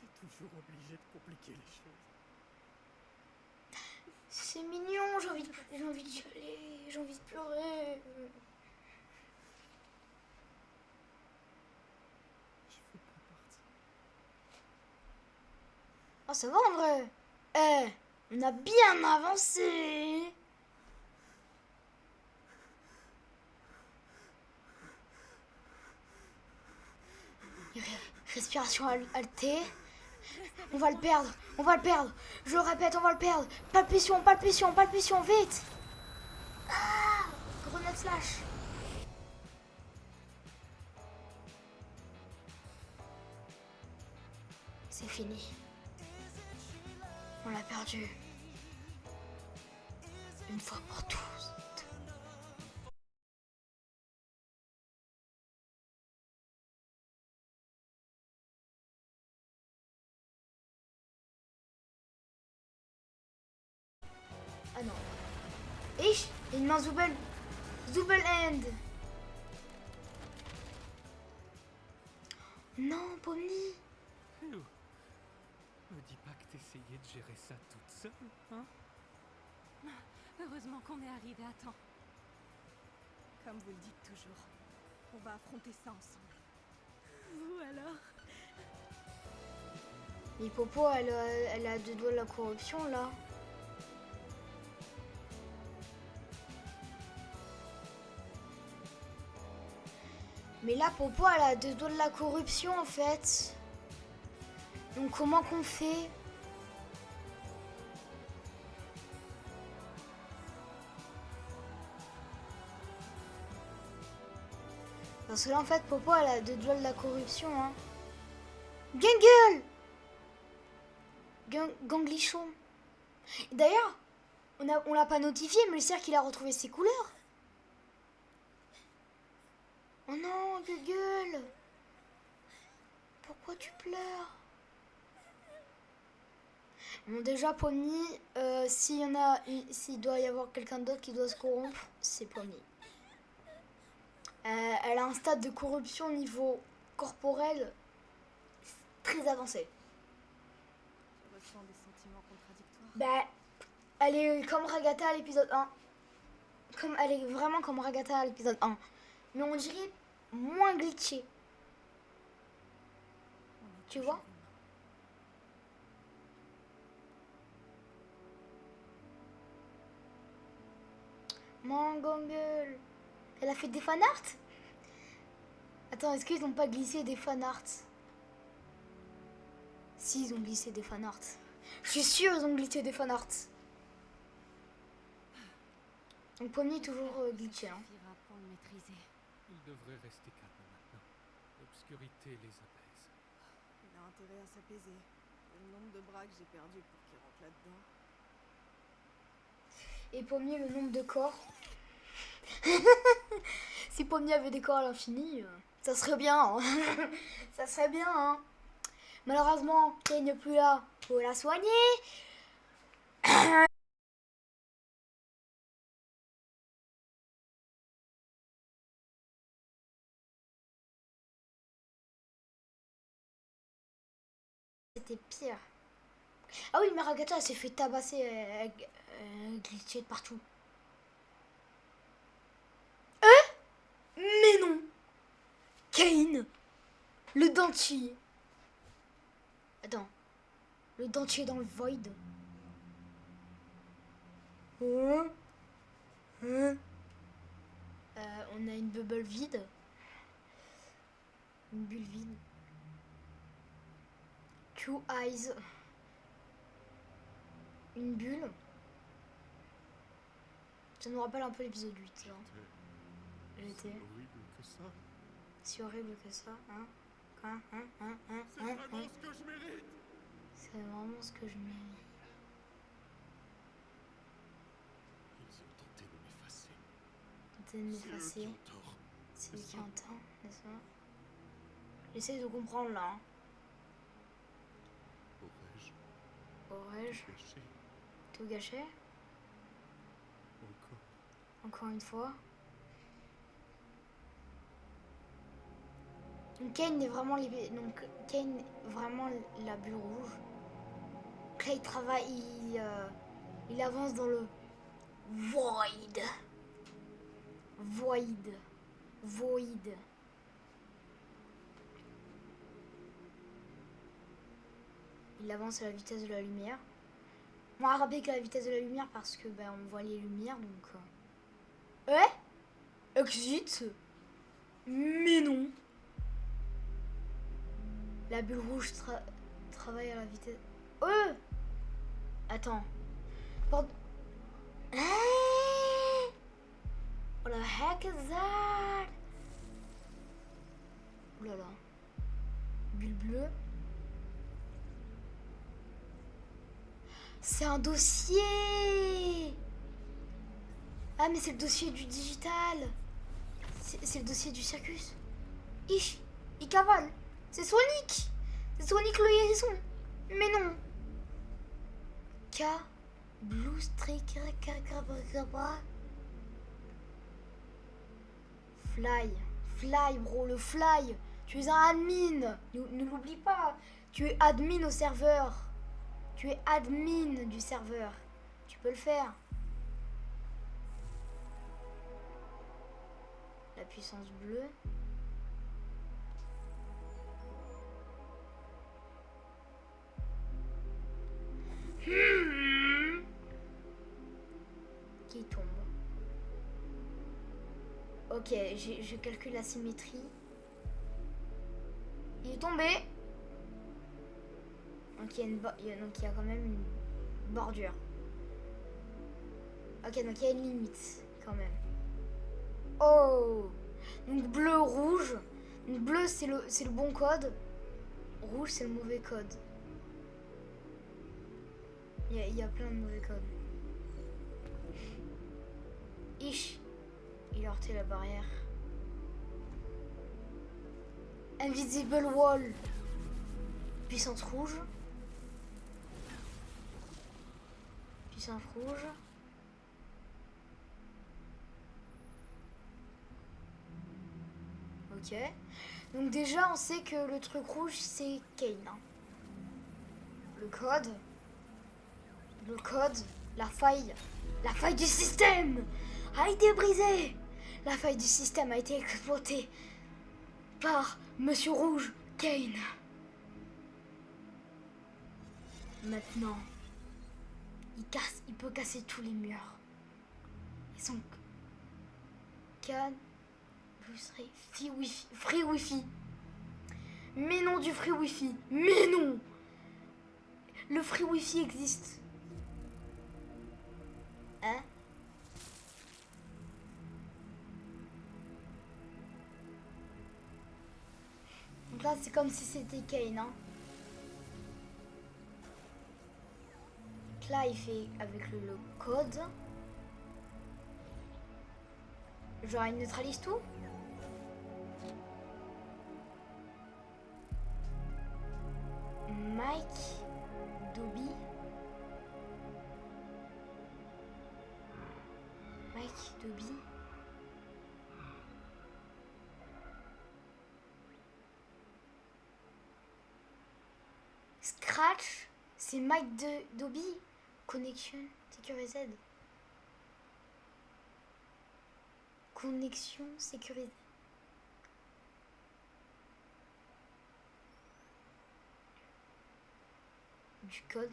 D: T'es toujours obligé de compliquer les choses.
A: C'est mignon, j'ai envie de chialer, j'ai envie de pleurer.
D: Je veux pas partir.
A: Oh, ça va en vrai. Eh, on a bien avancé. Respiration haltée. On va le perdre, on va le perdre. Je le répète, on va le perdre. Palpation, palpation, palpation, vite. Ah, grenade flash. C'est fini. On l'a perdu. Une fois pour tous. Ah non. Ich, une main Zubel. Zubel End. Non, Pomni.
B: Lou, me dis pas que t'essayais de gérer ça toute seule, hein?
E: Heureusement qu'on est arrivé à temps.
C: Comme vous le dites toujours, on va affronter ça ensemble. Vous alors?
A: Mais Popo, elle a 2 doigts de la corruption, là. Mais là, Popo, elle a 2 doigts de la corruption, en fait. Donc, comment qu'on fait? Parce que là, en fait, Popo, elle a 2 doigts de la corruption, hein. Gangle! Ganglichon. D'ailleurs, on l'a pas notifié, mais le cercle, il a retrouvé ses couleurs. Oh non, Gueule! Pourquoi tu pleures? Bon, déjà, Pomni, s'il doit y avoir quelqu'un d'autre qui doit se corrompre, c'est Pomni. Elle a un stade de corruption au niveau corporel très avancé.
C: Je ressens des sentiments contradictoires.
A: Bah, elle est comme Ragatha à l'épisode 1. Elle est vraiment comme Ragatha à l'épisode 1. Mais on dirait moins glitché.
C: On est
A: Tu
C: toujours
A: vois? Mangongle. Elle a fait des fanarts? Attends, est-ce qu'ils n'ont pas glissé des fanarts? Si, ils ont glissé des fanarts. Je suis sûre ils ont glissé des fanarts. Donc Pomni est toujours glitché. Hein.
E: Suffira pour le maîtriser.
B: Il devrait rester calme maintenant. L'obscurité les apaise.
C: Il a intérêt à s'apaiser. Le nombre de bras que j'ai perdu pour qu'il rentre là-dedans.
A: Et Pomni, le nombre de corps. Si Pomni avait des corps à l'infini, ça serait bien. Hein. Ça serait bien. Hein. Malheureusement, Kay n'est plus là pour la soigner. C'était pire. Ah oui, mais Ragatha s'est fait tabasser, glitcher de partout. Mais non! Kane! Le dentier! Attends. Le dentier dans le void. On a une bubble vide. Une bulle vide. Two eyes. Une bulle. Ça nous rappelle un peu l'épisode 8. Genre.
G: C'est horrible que ça.
A: Si horrible que ça, hein?
G: C'est vraiment ce que je mérite.
A: C'est vraiment ce que je mérite.
G: Ils ont tenté de m'effacer.
A: Tenter de
G: C'est eux
A: m'effacer.
G: qui ont tort.
A: C'est lui qui entend, n'est-ce pas? J'essaie de comprendre là. Hein.
G: Aurais-je
A: Aurais-je
G: gâché
A: tout gâché?
G: encore?
A: Encore une fois. Donc Kane est vraiment Kane est vraiment la bulle rouge. Donc là il travaille, il avance dans le void. Void. Il avance à la vitesse de la lumière. On va rappeler que la vitesse de la lumière parce que ben on voit les lumières donc. Exit. Mais non. La bulle rouge travaille à la vitesse. Attends. What the heck is that? Oh là là. Bulle bleue. C'est un dossier. Ah mais c'est le dossier du digital. C'est le dossier du circus. Il cavale. C'est Sonic. C'est Sonic le hérisson. Mais non. Blue Streak. Fly. Fly, bro, le fly. Tu es un admin. Ne l'oublie pas. Tu es admin au serveur. Tu es admin du serveur. Tu peux le faire. La puissance bleue. Qui tombe. Ok, je calcule la symétrie. Il est tombé. Donc il y a quand même une bordure. Ok, donc il y a une limite quand même. Oh! Donc bleu, rouge. Donc bleu c'est le bon code. Rouge c'est le mauvais code. Il y a plein de mauvais codes. Ish. Il a heurté la barrière. Invisible wall. Puissance rouge. Puissance rouge. Ok. Donc déjà on sait que le truc rouge c'est Kane. Hein. Le code, la faille du système a été brisée. La faille du système a été exploitée par Monsieur Rouge, Kane. Maintenant, il peut casser tous les murs. Et son can free wifi. Mais non du free wifi. Mais non. Le free wifi existe. Hein? Donc là, c'est comme si c'était Kane, hein. Donc là, il fait avec le code. Genre, il neutralise tout. Mike Dobby. Scratch, c'est Mike Dobby. Connexion sécurisée. Connexion sécurisée. Du code.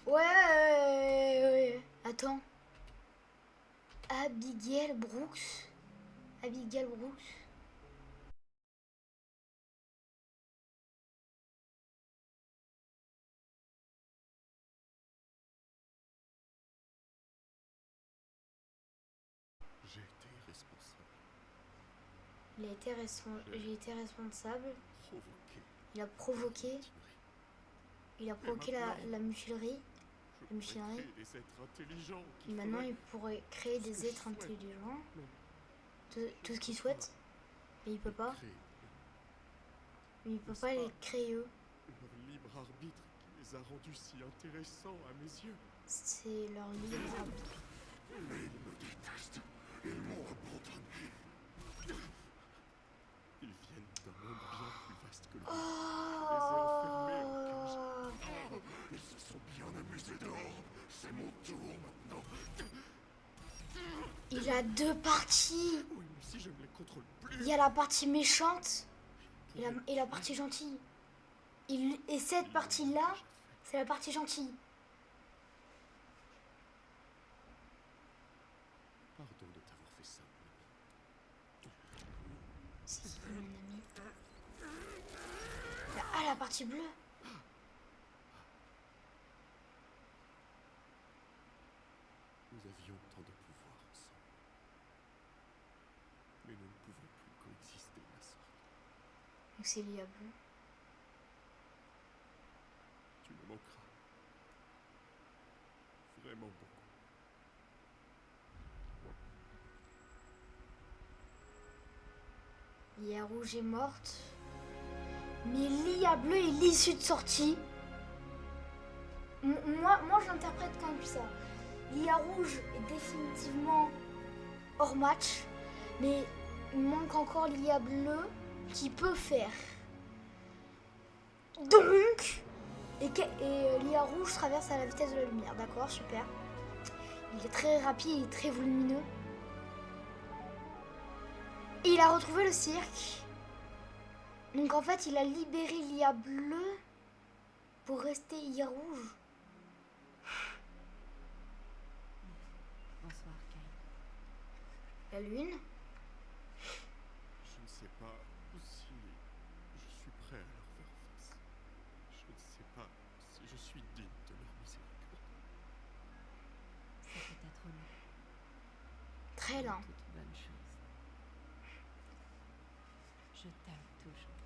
A: Ouais. Attends. Abigail Brooks.
G: J'ai été responsable.
A: J'ai été responsable.
G: Provoqué.
A: Il a provoqué. La mutinerie.
G: Je pourrais créer des êtres intelligents.
A: Et maintenant, il pourrait créer des êtres intelligents. Tout ce qu'il souhaite. Mais il peut pas. Mais il peut pas les créer eux.
G: Leur libre arbitre qui les a rendus si intéressants à mes yeux.
A: C'est leur libre arbitre.
G: Mais ils me détestent. Ils m'ont abandonné. Ils viennent d'un monde bien plus vaste que le mien. Je les ai enfermés en cage. Ils se sont bien amusés dehors. C'est mon tour maintenant.
A: Il a deux parties.
G: Oui, mais si je ne les contrôle plus.
A: Il y a la partie méchante et la partie gentille. Et cette partie-là, c'est la partie gentille.
G: Pardon de t'avoir fait ça, mon ami.
A: C'est qui, mon ami? La partie bleue.
G: Nous avions tant de pouvoir ensemble. Mais nous ne pouvons plus coexister de la sorte.
A: Donc c'est lié à bleu.
G: Tu me manqueras. Vraiment beaucoup.
A: Lia rouge est morte. Mais Lia bleu est l'issue de sortie. Moi je l'interprète comme ça. L'IA rouge est définitivement hors match, mais il manque encore l'IA bleue qui peut faire. Donc, l'IA rouge traverse à la vitesse de la lumière, d'accord, super. Il est très rapide, il est très volumineux. Et il a retrouvé le cirque. Donc en fait, il a libéré l'IA bleue pour rester IA rouge.
C: Bonsoir, Kane.
A: La lune.
G: Je ne sais pas si je suis prêt à leur faire face. Je ne sais pas si je suis digne de leur miséricorde.
C: Ça peut être long.
A: Très lent.
C: Toute bonne chose. Je t'aime toujours.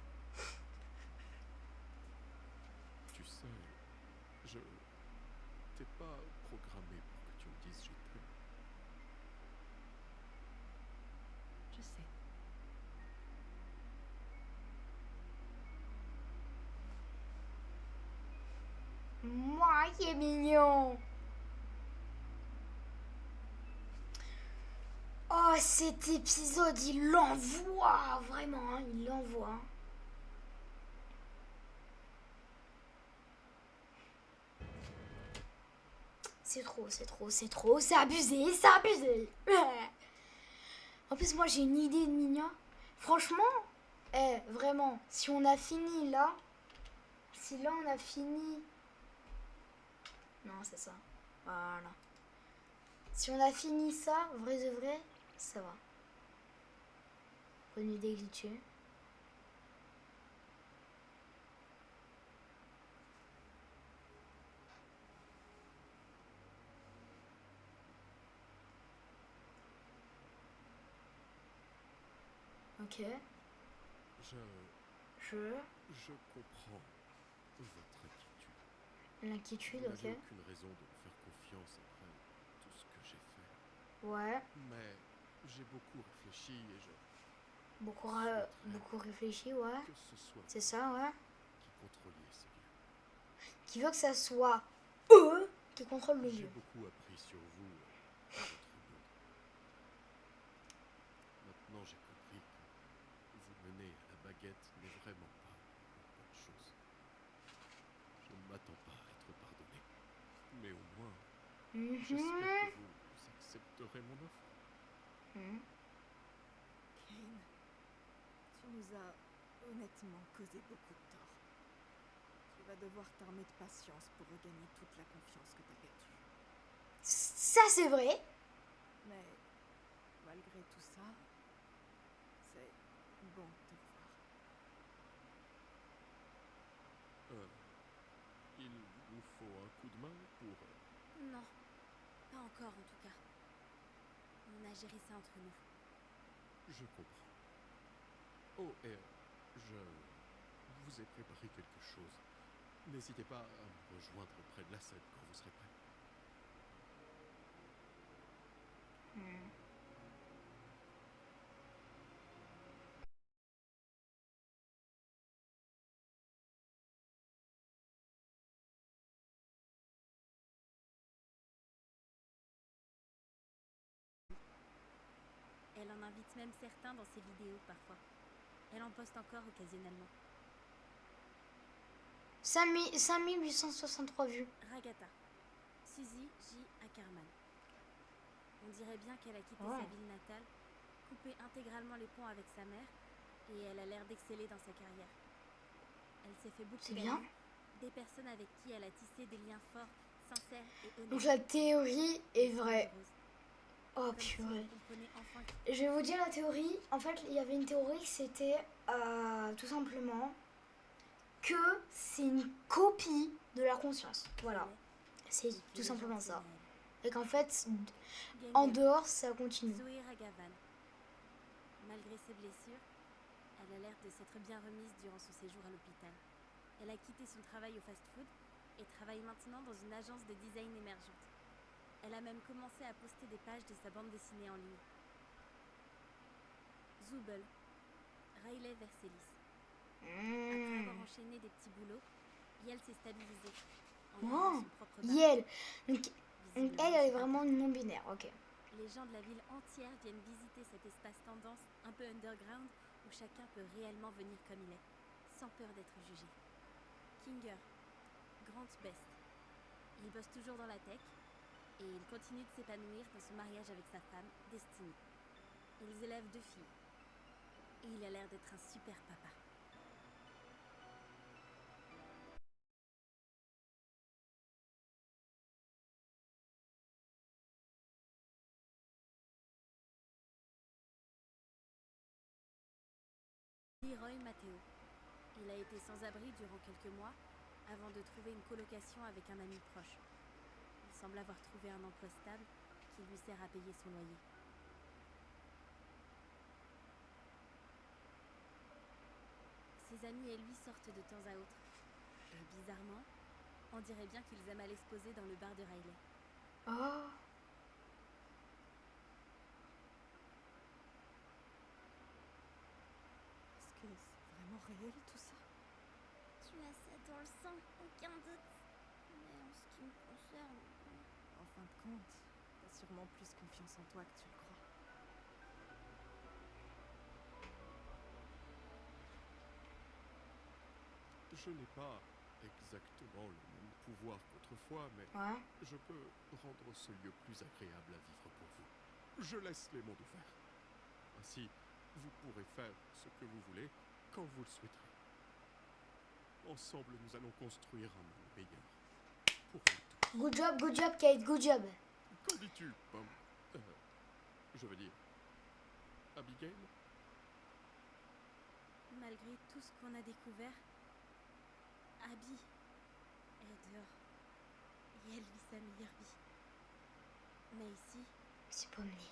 G: Tu sais, je t'ai pas programmé pour que tu me dises je t'aime.
C: Je sais.
A: Moi, qui est mignon. Oh, cet épisode, il l'envoie, vraiment, hein, il l'envoie. C'est trop, c'est abusé, c'est abusé. En plus, moi, j'ai une idée de mignon. Franchement, vraiment, si on a fini là, si là on a fini... Non, c'est ça. Voilà. Si on a fini ça, vrai de vrai, ça va. Bonne idée glitchée. Ok.
G: Je comprends votre inquiétude.
A: L'inquiétude,
G: Vous
A: ok.
G: n'avez aucune raison de me faire confiance après tout ce que j'ai fait.
A: Ouais.
G: Mais j'ai beaucoup réfléchi et je
A: Beaucoup réfléchi, ouais.
G: que ce soit
A: C'est ça, ouais.
G: qui contrôliez ce lieu.
A: Qui veut que ça soit eux qui contrôlent le
G: J'ai
A: lieu.
G: beaucoup appris sur vous et votre monde. Maintenant, j'ai compris que vous mener à la baguette n'est vraiment pas une bonne chose. Je ne m'attends pas à être pardonné. Mais au moins, j'espère que vous accepterez mon offre.
A: Mhm.
C: Kane, tu nous as honnêtement causé beaucoup de tort. Tu vas devoir t'armer de patience pour regagner toute la confiance que t'as perdue.
A: Ça, c'est vrai.
C: Mais malgré tout ça, c'est bon de te revoir.
G: Il vous faut un coup de main pour...
E: Non, pas encore en tout cas. On a géré ça entre nous.
G: Je comprends. Oh, et je vous ai préparé quelque chose. N'hésitez pas à me rejoindre près de la scène quand vous serez prêt.
E: Elle en invite même certains dans ses vidéos parfois. Elle en poste encore occasionnellement.
A: 5863 vues.
E: Ragata, Suzy J. Ackerman. On dirait bien qu'elle a quitté
A: Oh.
E: sa ville natale, coupé intégralement les ponts avec sa mère, et elle a l'air d'exceller dans sa carrière. Elle s'est fait beaucoup
A: C'est bien.
E: d'amis, des personnes avec qui elle a tissé des liens forts, sincères et honnêtes.
A: Donc la théorie est vraie.
E: Heureuse.
A: Oh
E: Comme si
A: purée.
E: elle comprenait enfin
A: Je vais vous dire la théorie. En fait, il y avait une théorie, c'était tout simplement que c'est une copie de la conscience. Voilà. C'est tout simplement ça. Et qu'en fait, en dehors, ça continue.
E: Zoé Ragavan. Malgré ses blessures, elle a l'air de s'être bien remise durant son séjour à l'hôpital. Elle a quitté son travail au fast-food et travaille maintenant dans une agence de design émergente. Elle a même commencé à poster des pages de sa bande dessinée en ligne. Zubel, Riley Verselis. Après avoir enchaîné des petits boulots, Yael s'est stabilisée. en
A: Oh,
E: ouvrant son propre bar.
A: Yel. Donc elle
E: Visiblement,
A: est
E: c'est
A: vraiment une non-binaire, ok.
E: Les gens de la ville entière viennent visiter cet espace tendance un peu underground où chacun peut réellement venir comme il est, sans peur d'être jugé. Kinger, Grant Best. Il bosse toujours dans la tech et il continue de s'épanouir dans son mariage avec sa femme, Destiny. Ils élèvent 2 filles. Et il a l'air d'être un super papa. Leroy Matteo. Il a été sans abri durant quelques mois avant de trouver une colocation avec un ami proche. Il semble avoir trouvé un emploi stable qui lui sert à payer son loyer. Ses amis et lui sortent de temps à autre. Et bizarrement, on dirait bien qu'ils aiment aller se poser dans le bar de Riley.
A: Oh.
C: Est-ce que c'est vraiment réel tout ça?
E: Tu as ça dans le sang, aucun doute. Mais en ce qui me concerne...
C: En fin de compte, t'as sûrement plus confiance en toi que tu le crois.
G: Je n'ai pas exactement le même pouvoir qu'autrefois, mais
A: Ouais.
G: je peux rendre ce lieu plus agréable à vivre pour vous. Je laisse les mondes ouverts. Ainsi, vous pourrez faire ce que vous voulez quand vous le souhaiterez. Ensemble, nous allons construire un monde meilleur pour vous tous.
A: Good job, Kate, good job.
G: Qu'en dis-tu, Pom? Je veux dire, Abigail?
E: Malgré tout ce qu'on a découvert, Abby est dehors. Et elle vit sa meilleure vie. Mais ici,
A: C'est Pomni.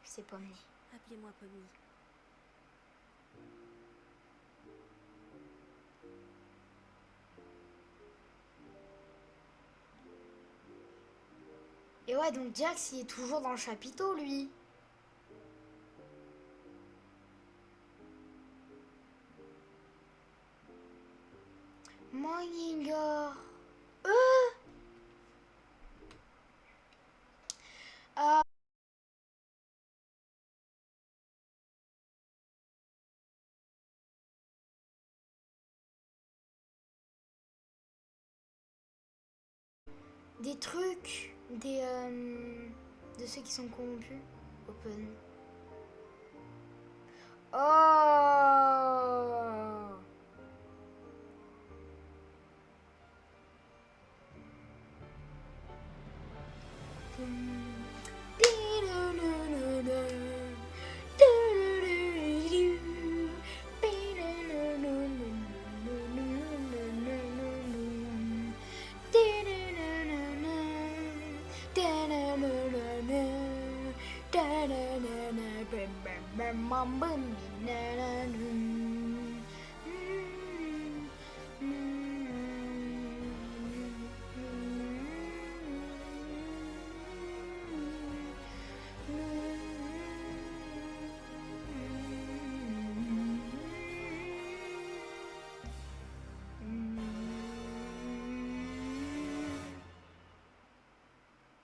A: C'est Pomni.
E: appelez-moi Pommy.
A: Et ouais, donc Jax, il est toujours dans le chapiteau, lui. Morninger. Ah. Des trucs, de ceux qui sont corrompus. Open. Oh.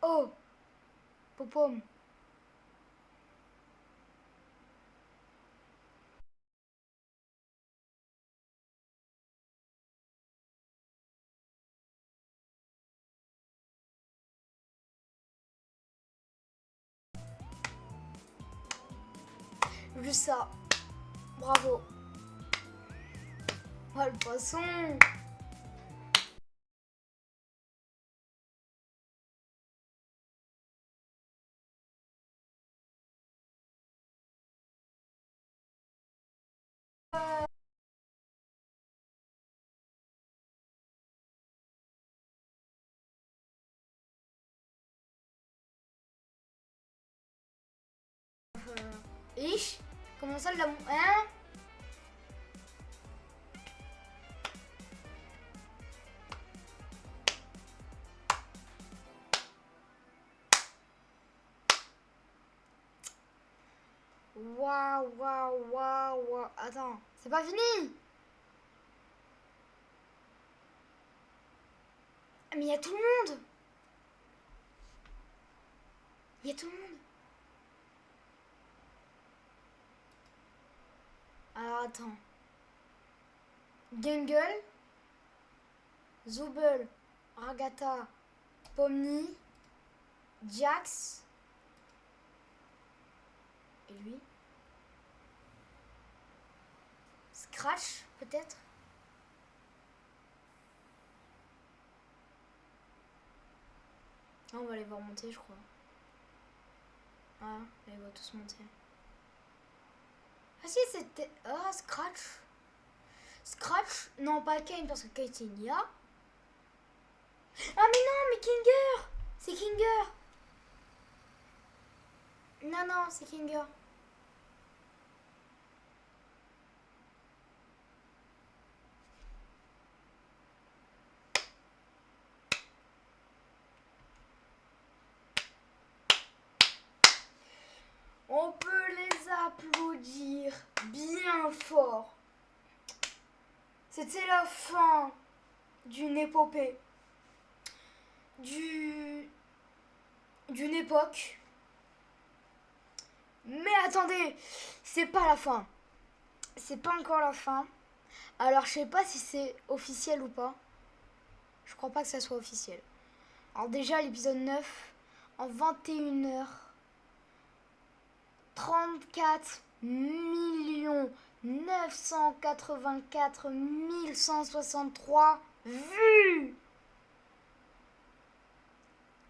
A: Oh, Popom. Juste ça. Bravo. Oh, le poisson. Ish. Comment ça, la... Hein? Waouh. Attends, c'est pas fini. Mais il y a tout le monde. Il y a tout le monde. Alors attends. Gungle, Zooble, Ragata, Pomni, Jax. Et lui? Scratch, peut-être? Ah, on va les voir monter, je crois. Ah, ils vont tous monter. Ah si, c'était... Ah, Scratch. Scratch? Non, pas Kane, parce que Kane, c'est Nia. Ah, mais non, mais Kinger! C'est Kinger! Non, non, c'est Kinger. On peut les applaudir bien fort. C'était la fin d'une épopée, d'une époque. Mais attendez, c'est pas la fin. C'est pas encore la fin. Alors je sais pas si c'est officiel ou pas. Je crois pas que ça soit officiel. Alors déjà l'épisode 9 en 21h 34 984 163 vues.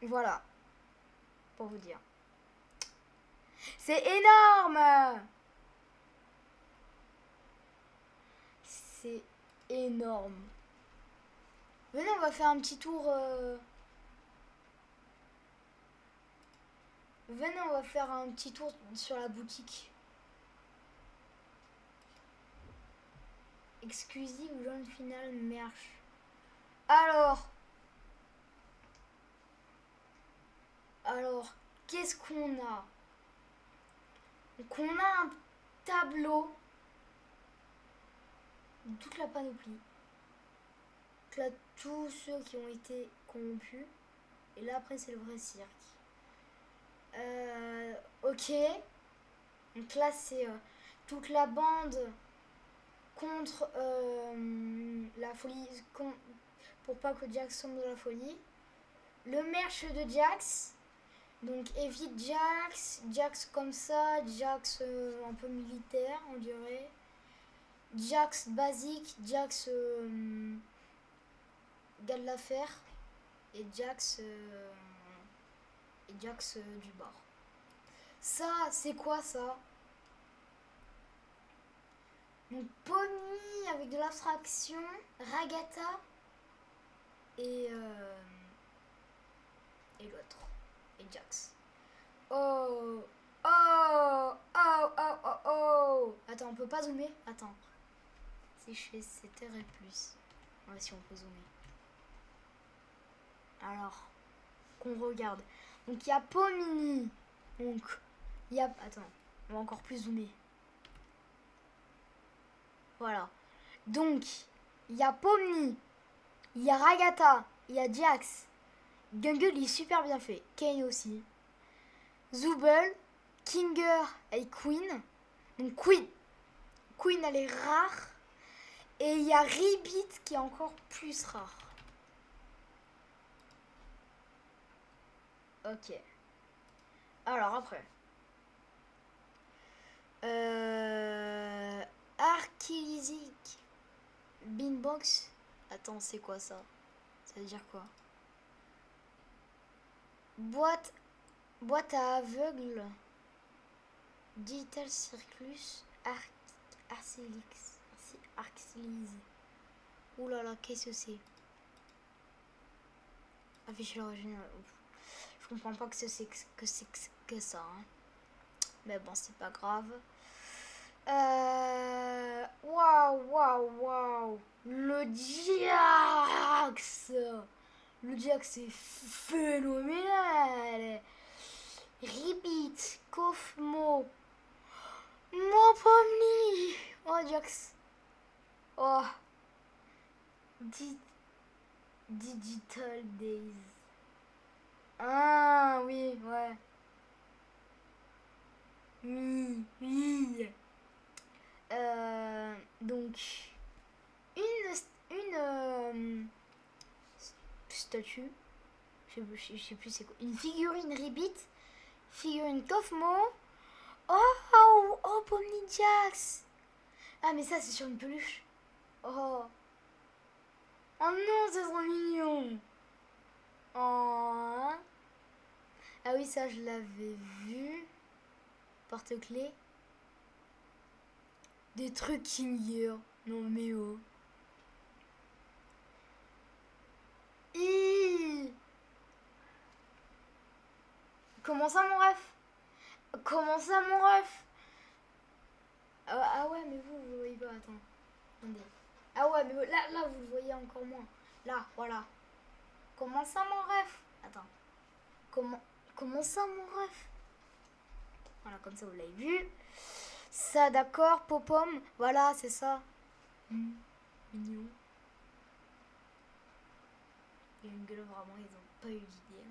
A: Voilà. Pour vous dire. C'est énorme. C'est énorme. Venez, on va faire un petit tour. Venez, on va faire un petit tour sur la boutique. Exclusive Grand Final merch. Alors, qu'est-ce qu'on a? Donc on a un tableau de toute la panoplie. Donc là, tous ceux qui ont été corrompus. Et là, après, c'est le vrai cirque. Ok. Donc là, c'est toute la bande contre la folie. Pour pas que Jax tombe dans la folie. Le merch de Jax. Donc évite Jax. Jax comme ça. Jax un peu militaire, on dirait. Jax basique. Jax gars de l'affaire. Et Jax du bord. Ça, c'est quoi ça? Donc Pony avec de l'abstraction, Ragata et l'autre. Et Jax. Oh. Oh. Oh. Oh. Oh. Oh. Attends, on peut pas zoomer? Attends. C'est chez CTRL+. On va voir si on peut zoomer. Alors, qu'on regarde. Donc il y a Pomini. Donc, il y a... Attends, on va encore plus zoomer. Voilà. Donc, il y a Pomni, il y a Ragata, il y a Jax. Gungle, il est super bien fait. Kane aussi. Zooble, Kinger et Queen. Donc Queen, elle est rare. Et il y a Ribbit qui est encore plus rare. Ok. Alors après. Archilizic Beanbox. Attends, c'est quoi ça? Ça veut dire quoi? Boîte à aveugle. Digital Circus. Arcilix. Arcilise. Ouh là là, qu'est-ce que c'est? Afficher l'original. Je comprends pas que c'est que ça. Hein. Mais bon, c'est pas grave. Waouh. Le Jax. Le Jax est phénoménal. Ribbit, Kofmo, Mopomni. Oh, Jax. Oh. Digital Days. Ah oui, ouais. Oui, oui. Donc, une statue, je sais plus c'est quoi, une figurine Ribbit, figurine Kofmo. Oh, Pomni Jax. Ah, mais ça, c'est sur une peluche. Oh. Oh non, c'est trop mignon. Oh. Ah oui, ça, je l'avais vu. Porte-clés. Des trucs King. Non, mais oh. Comment ça, mon ref? Comment ça, mon ref? Ah ouais, mais vous le voyez pas, attends. Attendez. Ah ouais, mais là, vous le voyez encore moins. Là, voilà. Comment ça, mon ref? Attends. Comment ça, mon ref? Voilà, comme ça, vous l'avez vu. Ça, d'accord, Popom. Voilà, c'est ça. Mignon. Il y a une gueule, vraiment, ils ont pas eu d'idée.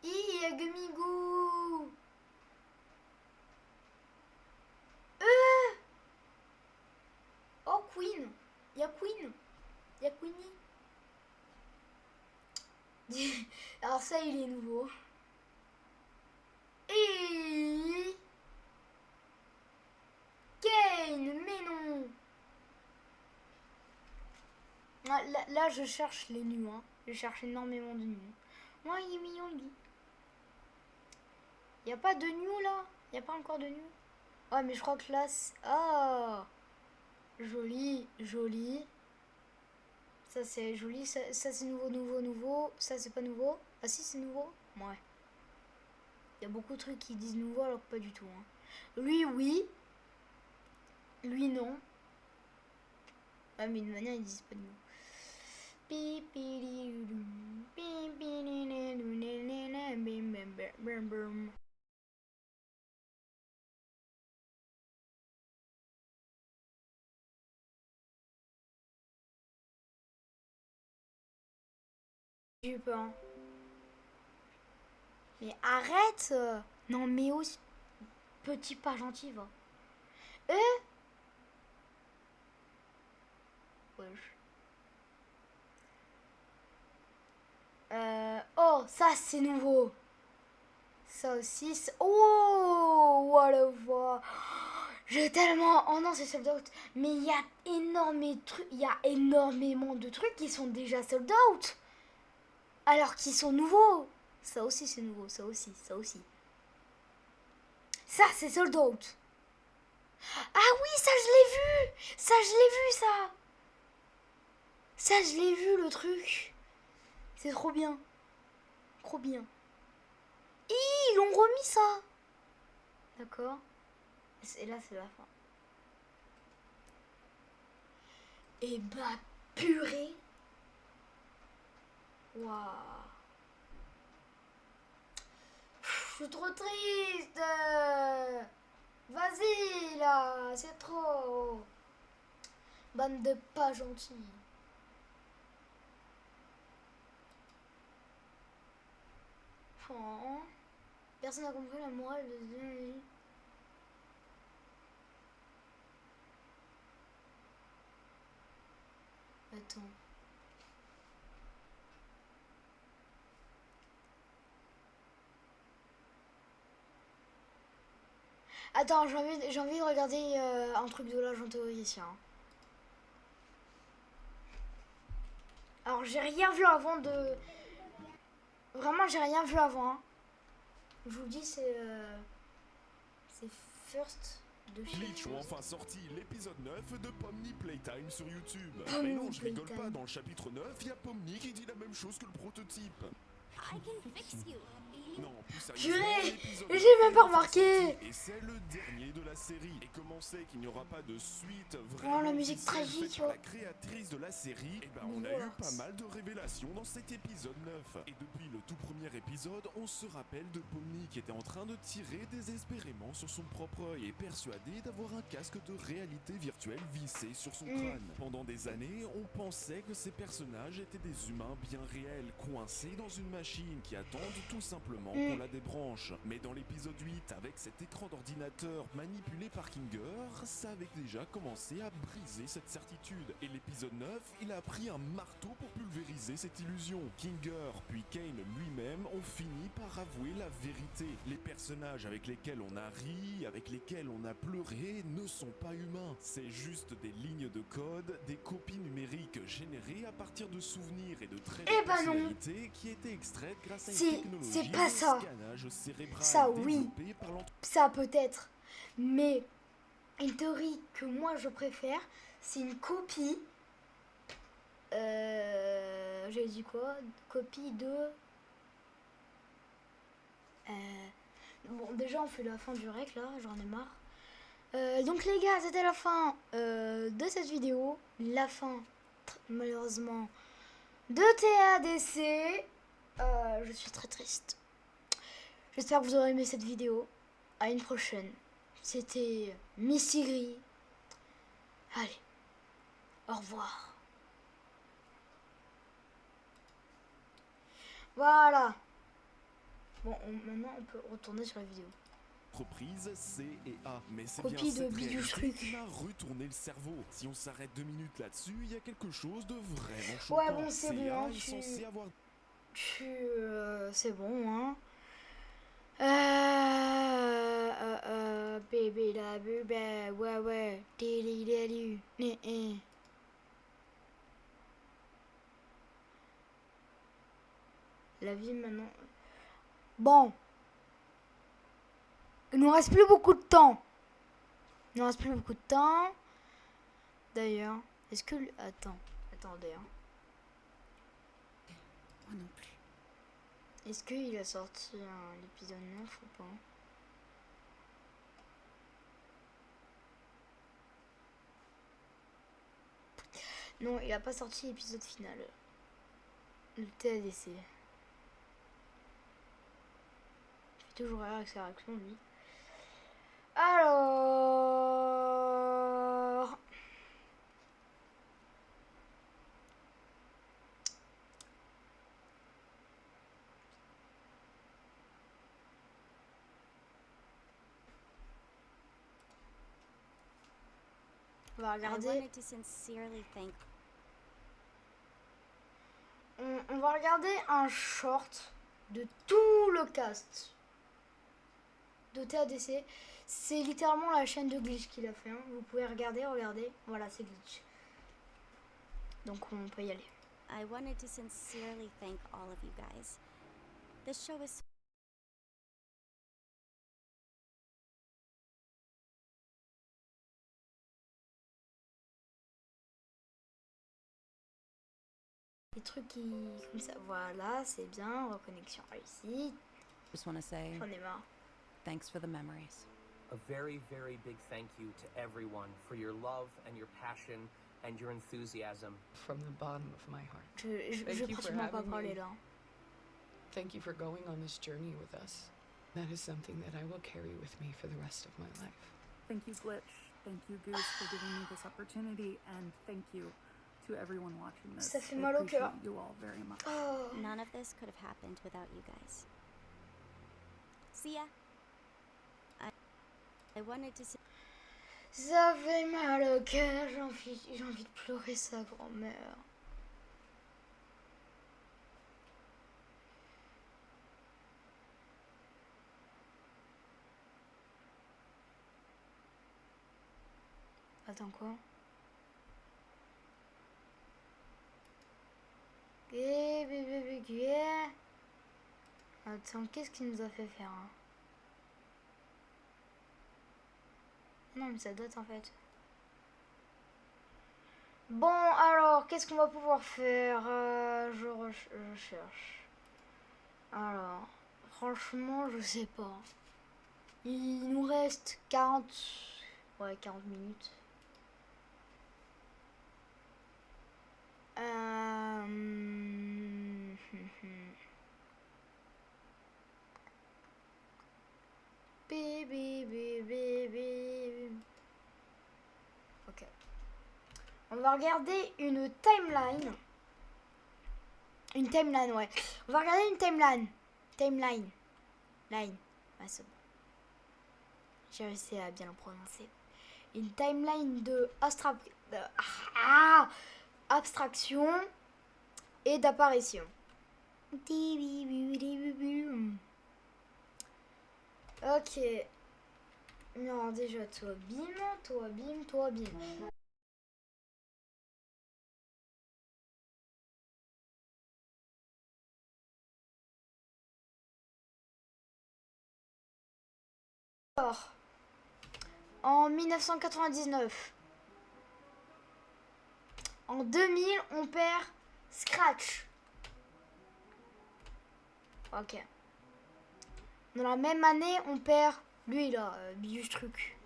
A: Il y a Gummigoo. Oh, Queen. Il y a Queen. Il y a Queenie. Alors ça, il est nouveau. Et... Kane, mais non. Ah, là, je cherche les nus. Hein. Je cherche énormément de nus. Moi, il est mignon, lui. Il n'y a pas de nus, là? Il n'y a pas encore de nus? Ouais, mais je crois que là... Oh, joli, joli. Ça, c'est joli. Ça c'est nouveau. Ça, c'est pas nouveau. Ah si, c'est nouveau. Ouais. Il y a beaucoup de trucs qui disent nouveau alors que pas du tout. Hein. Lui, oui. Lui, non. Ah, mais de manière, ils disent pas de nouveau. J'ai eu peur. Hein. Mais arrête. Non, mais aussi... Petit pas gentil, va. Wesh. Oh, ça c'est nouveau. Ça aussi, oh, voilà, voilà. J'ai tellement... Oh non, c'est sold out. Mais il y a énormément de trucs qui sont déjà sold out. Alors qu'ils sont nouveaux. Ça aussi, c'est nouveau. Ça aussi. Ça, c'est sold out. Ah oui, ça, je l'ai vu. Ça, je l'ai vu, ça. Ça, je l'ai vu, le truc. C'est trop bien. Trop bien. Ils l'ont remis, ça. D'accord. Et là, c'est la fin. Et bah, purée. Waouh. Je suis trop triste. Vas-y, là. C'est trop. Bande de pas gentils. Oh. Personne n'a compris la morale de... Attends. Attends, j'ai envie de regarder un truc de l'agent théoricien. Alors, j'ai rien vu avant de... Vraiment, j'ai rien vu avant. Hein. Je vous dis, c'est First de chez...
G: Glitch ont enfin sorti l'épisode 9 de Pomni Playtime sur YouTube.
A: Pomni
G: Mais non, je rigole
A: Playtime.
G: pas, dans le chapitre 9, il y a Pomni qui dit la même chose que le prototype.
E: I can fix you.
G: Non, plus
A: Purée,
G: sérieusement, l'épisode
A: j'ai
G: 9
A: même
G: est
A: pas
G: enfin
A: remarqué.
G: sorti, et c'est le dernier de la série. Et comme on sait qu'il n'y aura pas de suite
A: Oh,
G: vraiment
A: la musique
G: officielle
A: tragique,
G: faite par
A: oh.
G: la créatrice de la série, et ben on a
A: Niveau
G: eu
A: Arts.
G: pas mal de révélations dans cet épisode 9. Et depuis le tout premier épisode, on se rappelle de Pomni qui était en train de tirer désespérément sur son propre œil et persuadé d'avoir un casque de réalité virtuelle vissé sur son crâne. Pendant des années, on pensait que ces personnages étaient des humains bien réels, coincés dans une machine qui attendent tout simplement qu'on la débranche. Mais dans l'épisode 8, avec cet écran d'ordinateur manipulé par Kinger, ça avait déjà commencé à briser cette certitude. Et l'épisode 9, il a pris un marteau pour pulvériser cette illusion. Kinger, puis Kane lui-même ont fini par avouer la vérité. Les personnages avec lesquels on a ri, avec lesquels on a pleuré, ne sont pas humains. C'est juste des lignes de code, des copies numériques générées à partir de souvenirs et de traits
A: Eh
G: de
A: ben non.
G: personnalité qui étaient extraites grâce à une
A: Si,
G: technologie
A: c'est pas
G: de
A: ça.
G: scannage cérébral
A: Ça, oui.
G: développée par l'entreprise.
A: Ça peut-être. Mais une théorie que moi je préfère, c'est une copie. J'ai dit quoi? Copie de. Bon, déjà on fait la fin du rec là, j'en ai marre. Donc les gars, c'était la fin de cette vidéo. La fin, malheureusement, de TADC. Je suis très triste. J'espère que vous aurez aimé cette vidéo. À une prochaine. C'était Missy Gris. Allez, au revoir. Voilà. Bon, maintenant on peut retourner sur la vidéo.
G: Entreprise C et A. Mais c'est
A: Copie
G: bien
A: de
G: cette
A: Biduche
G: réalité
A: Truc.
G: qui m'a retourné le cerveau. Si on s'arrête 2 minutes là-dessus, il y a quelque chose de vraiment choquant.
A: Ouais, bon, c'est
G: CA
A: bon, hein,
G: est censé avoir
A: c'est bon, hein. Bébé la bébé, ouais, dili dili, La vie maintenant. Bon. Il nous reste plus beaucoup de temps. Il nous reste plus beaucoup de temps. D'ailleurs, est-ce que... Attendez. Hein.
C: Moi non plus.
A: Est-ce qu'il a sorti l'épisode 9 ou pas? Non, il a pas sorti l'épisode final. Le TADC. Il fait toujours rire avec sa réaction, lui. Alors... On va
E: I
A: regarder...
E: wanted to sincerely thank
A: On va regarder un short de tout le cast de TADC. C'est littéralement la chaîne de Glitch qui l'a fait. Hein. Vous pouvez regardez. Voilà, c'est Glitch. Donc on peut y aller.
E: I wanted to sincerely thank all of you guys. This show is
A: Les trucs qui... comme ça. Voilà, c'est bien. Reconnexion réussie.
H: Just want to say
A: J'en ai marre.
H: thanks for the memories.
I: A very, very big thank you to everyone for your love and your passion and your enthusiasm.
J: From the bottom of my heart.
A: Je
J: Thank
A: vais
J: you for
A: pratiquement pas
J: having
A: parler
J: me.
A: là.
J: Thank you for going on this journey with us. That is something that I will carry with me for the rest of my life.
K: Thank you, Glitch. Thank you, Goose, for giving me this opportunity, and thank you to everyone watching this.
A: Ça fait
K: I
A: mal au cœur.
K: appreciate you all very much.
A: Oh.
E: none of this could have happened without you guys. See ya. I wanted to
A: Ça fait mal au cœur. J'ai envie de pleurer sa grand-mère. Attends quoi? Attends, qu'est-ce qu'il nous a fait faire hein? Non mais ça date en fait. Bon alors, qu'est-ce qu'on va pouvoir faire? Je cherche. Alors, franchement, je sais pas. Il nous reste 40... Ouais, 40 minutes. Ok. On va regarder une timeline. Une timeline, ouais. On va regarder une timeline. Timeline. Line. Ah, c'est bon. J'ai réussi à bien le prononcer. Une timeline de abstraction et d'apparition. Ok. Alors déjà, toi bim, toi bim, toi bim. Alors, en 1999. En 2000, on perd Scratch. Ok. Dans la même année, on perd lui là, Bius Truc.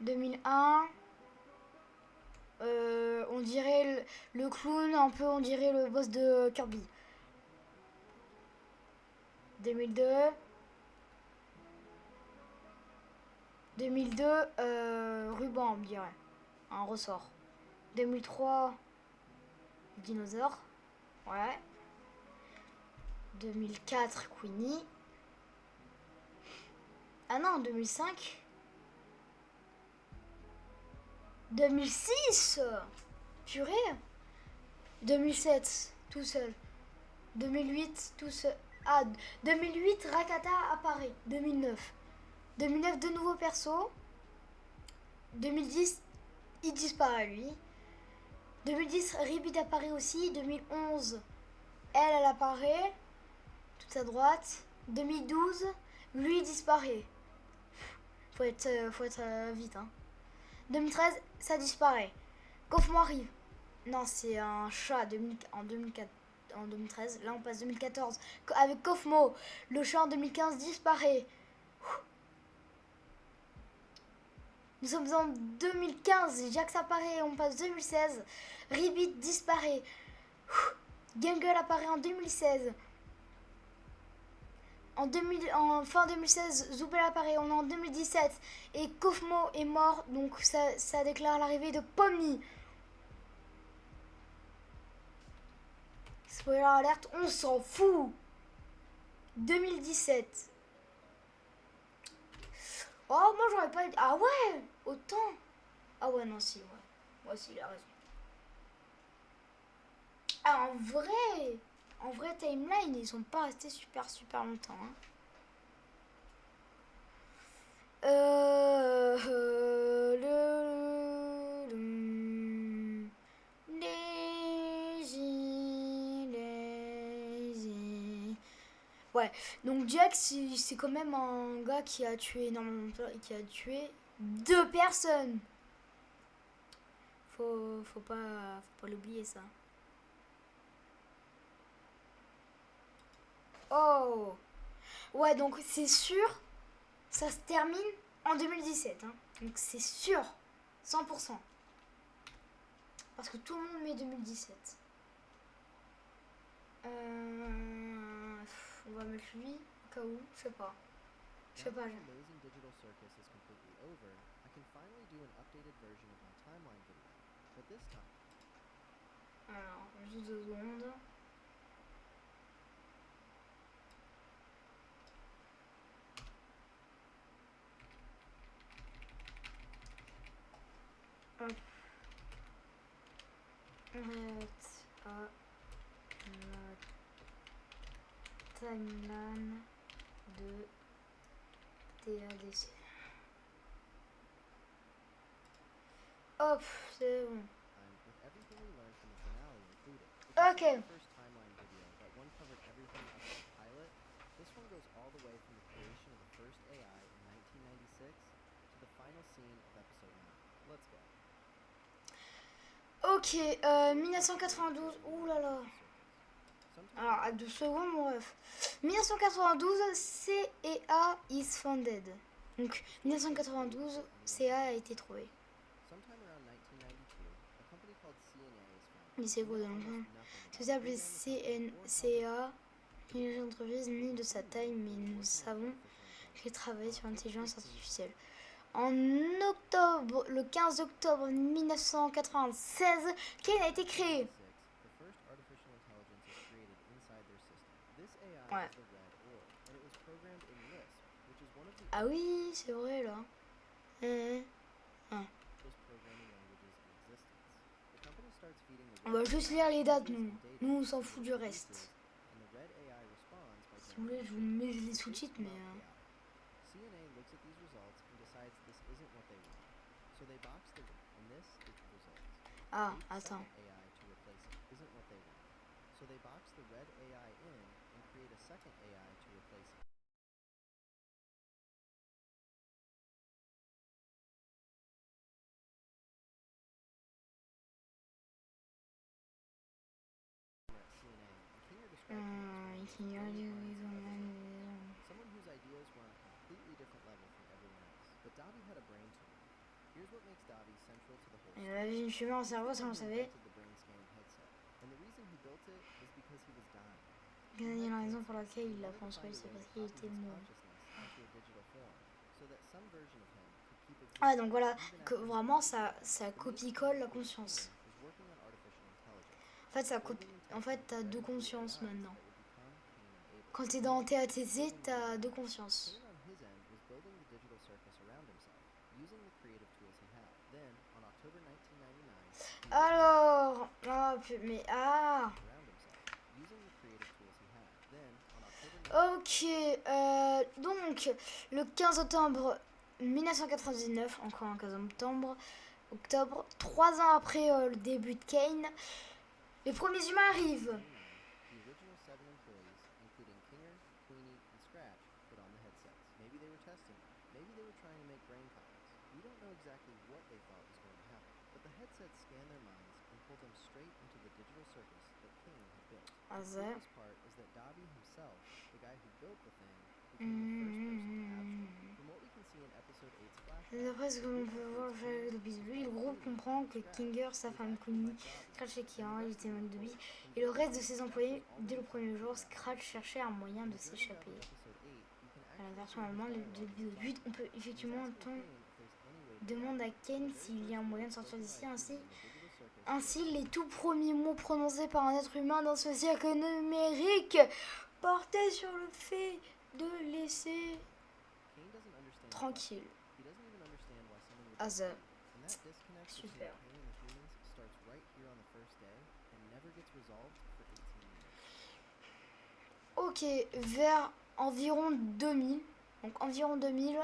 A: 2001. On dirait le clown, un peu on dirait le boss de Kirby. 2002. 2002, ruban, on dirait. Un ressort. 2003, dinosaure. Ouais. 2004, Queenie. Ah non, 2005. 2006. Purée. 2007, tout seul. 2008, tout seul. Ah, 2008, Rakata apparaît. 2009. 2009, de nouveaux persos. 2010, il disparaît lui. 2010, Ribit apparaît aussi. 2011, elle apparaît. Toute à droite. 2012, lui disparaît. Faut être vite. Hein. 2013, ça disparaît. Kaufman arrive. Non, c'est un chat en 2013. Là, on passe 2014. Avec Kaufmo, le chat en 2015 disparaît. Nous sommes en 2015. Jax apparaît. On passe 2016. Ribbit disparaît. Gangle apparaît en 2016. En fin 2016, Zoubel apparaît. On est en 2017. Et Kaufmo est mort. Donc, ça déclare l'arrivée de Pomni. Spoiler alerte, on s'en fout. 2017. Oh, moi j'aurais pas... Ah ouais, autant. Ah ouais, non, si, ouais. Moi aussi, il a raison. Ah, en vrai, timeline, ils sont pas restés super longtemps. Hein. Ouais, donc Jax, c'est quand même un gars qui a tué énormément qui a tué 2 personnes. Faut pas l'oublier ça. Oh. Ouais, donc c'est sûr, ça se termine en 2017. Hein. Donc c'est sûr, 100%. Parce que tout le monde met 2017. On va mettre lui, au cas où, je sais pas. Je sais pas. Alors, juste 2 secondes. Hop. Arrête à la timeline de TADC. Hop, c'est bon. Ok. Ok, 1992. Ouh là là. Alors, à 2 secondes, mon ref. 1992, CA is founded. Donc, 1992, CA a été trouvé. Mais c'est quoi dans le fond? C'est appelé CNCA, une entreprise ni de sa taille, mais nous savons qu'il travaille sur l'intelligence artificielle. En octobre, le 15 octobre 1996, Kane a été créé. Ouais. Ah oui, c'est vrai là. On va juste lire les dates, nous. Nous, on s'en fout du reste. Si vous voulez, je vous mets les sous-titres, mais... Ah, attends. Il avait une fumée en cerveau, ça on savait. Il y a la raison pour laquelle il l'a construit, c'est parce qu'il était mort. Ah donc voilà, que vraiment ça copie-colle la conscience. En fait, t'as deux consciences maintenant. Quand t'es dans TATC, t'as deux consciences. Alors, mais ok, donc le 15 octobre 1999, encore un 15 octobre, 3 ans après le début de Kane, les premiers humains arrivent. D'après ce que l'on peut voir de l'épisode, le groupe comprend que Kinger, sa femme Connie, Scratch et Kieran étaient manque de vie, et le reste de ses employés, dès le premier jour, Scratch cherchait un moyen de s'échapper. À la version allemande de l'épisode 8, on peut effectivement demander à Kane s'il y a un moyen de sortir d'ici. Ainsi, les tout premiers mots prononcés par un être humain dans ce cirque numérique portaient sur le fait de laisser tranquille. Super. Ok, vers environ 2000. Donc environ 2000,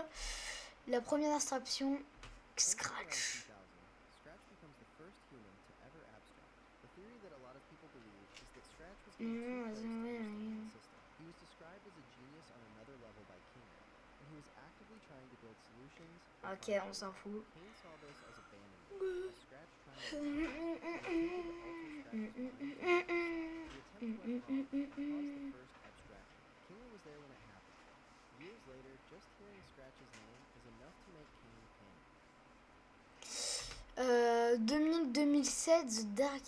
A: la première abstraction, Scratch. Ok, on s'en fout. Euh, 2000-2007, The Dark,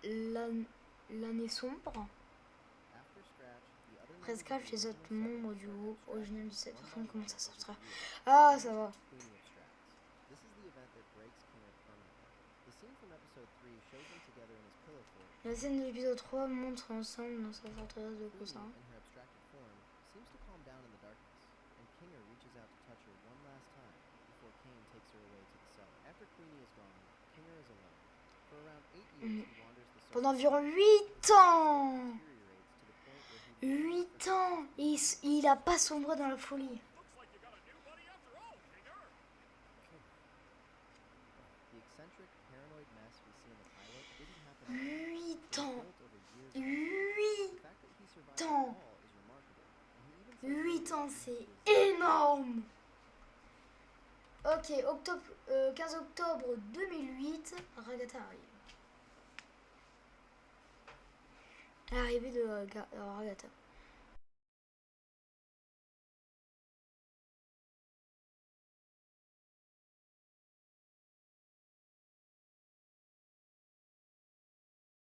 A: l'année sombre. Après Scratch, les autres membres du groupe original de cette version commencent à s'abstraire. Ah, ça va. La scène de l'épisode 3 montre ensemble dans sa forteresse de coussin. Pendant environ 8 ans 8 ans il a pas sombré dans la folie. 8 ans 8 ans 8 ans, c'est énorme. Ok, 15 octobre 2008, Ragata arrive. l'arrivée de Agatha.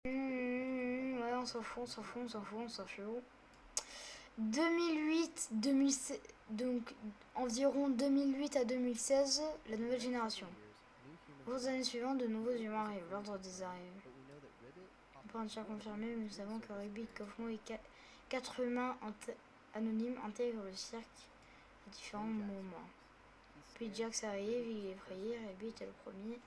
A: Ouais, on s'en fout, on s'en fout, on s'en fout, on s'en fout. 2008, 2016, donc environ 2008 à 2016, la nouvelle génération. Aux années suivantes, de nouveaux humains arrivent. L'ordre des arrivées. Pas entièrement confirmé, mais nous savons que Rabbit, Kaufmo et 4 humains anonymes intègrent le cirque à différents moments. Puis Jax arrive, il est effrayé, Rabbit est le premier.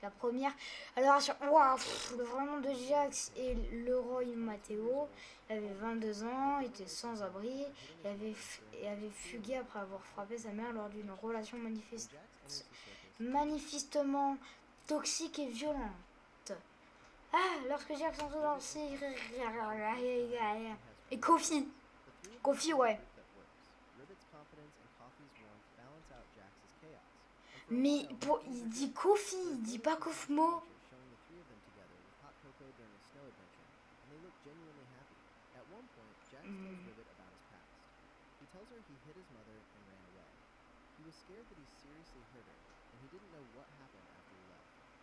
A: La première. Alors, waouh, le vrai nom de Jax est Leroy Matteo. Il avait 22 ans, était sans abri et avait fugué après avoir frappé sa mère lors d'une relation manifestement toxique et violente. Ah, lorsque Jax entend danser. Et Kofi. Kofi, ouais. Mais il dit Kofi, il dit pas Kofmo.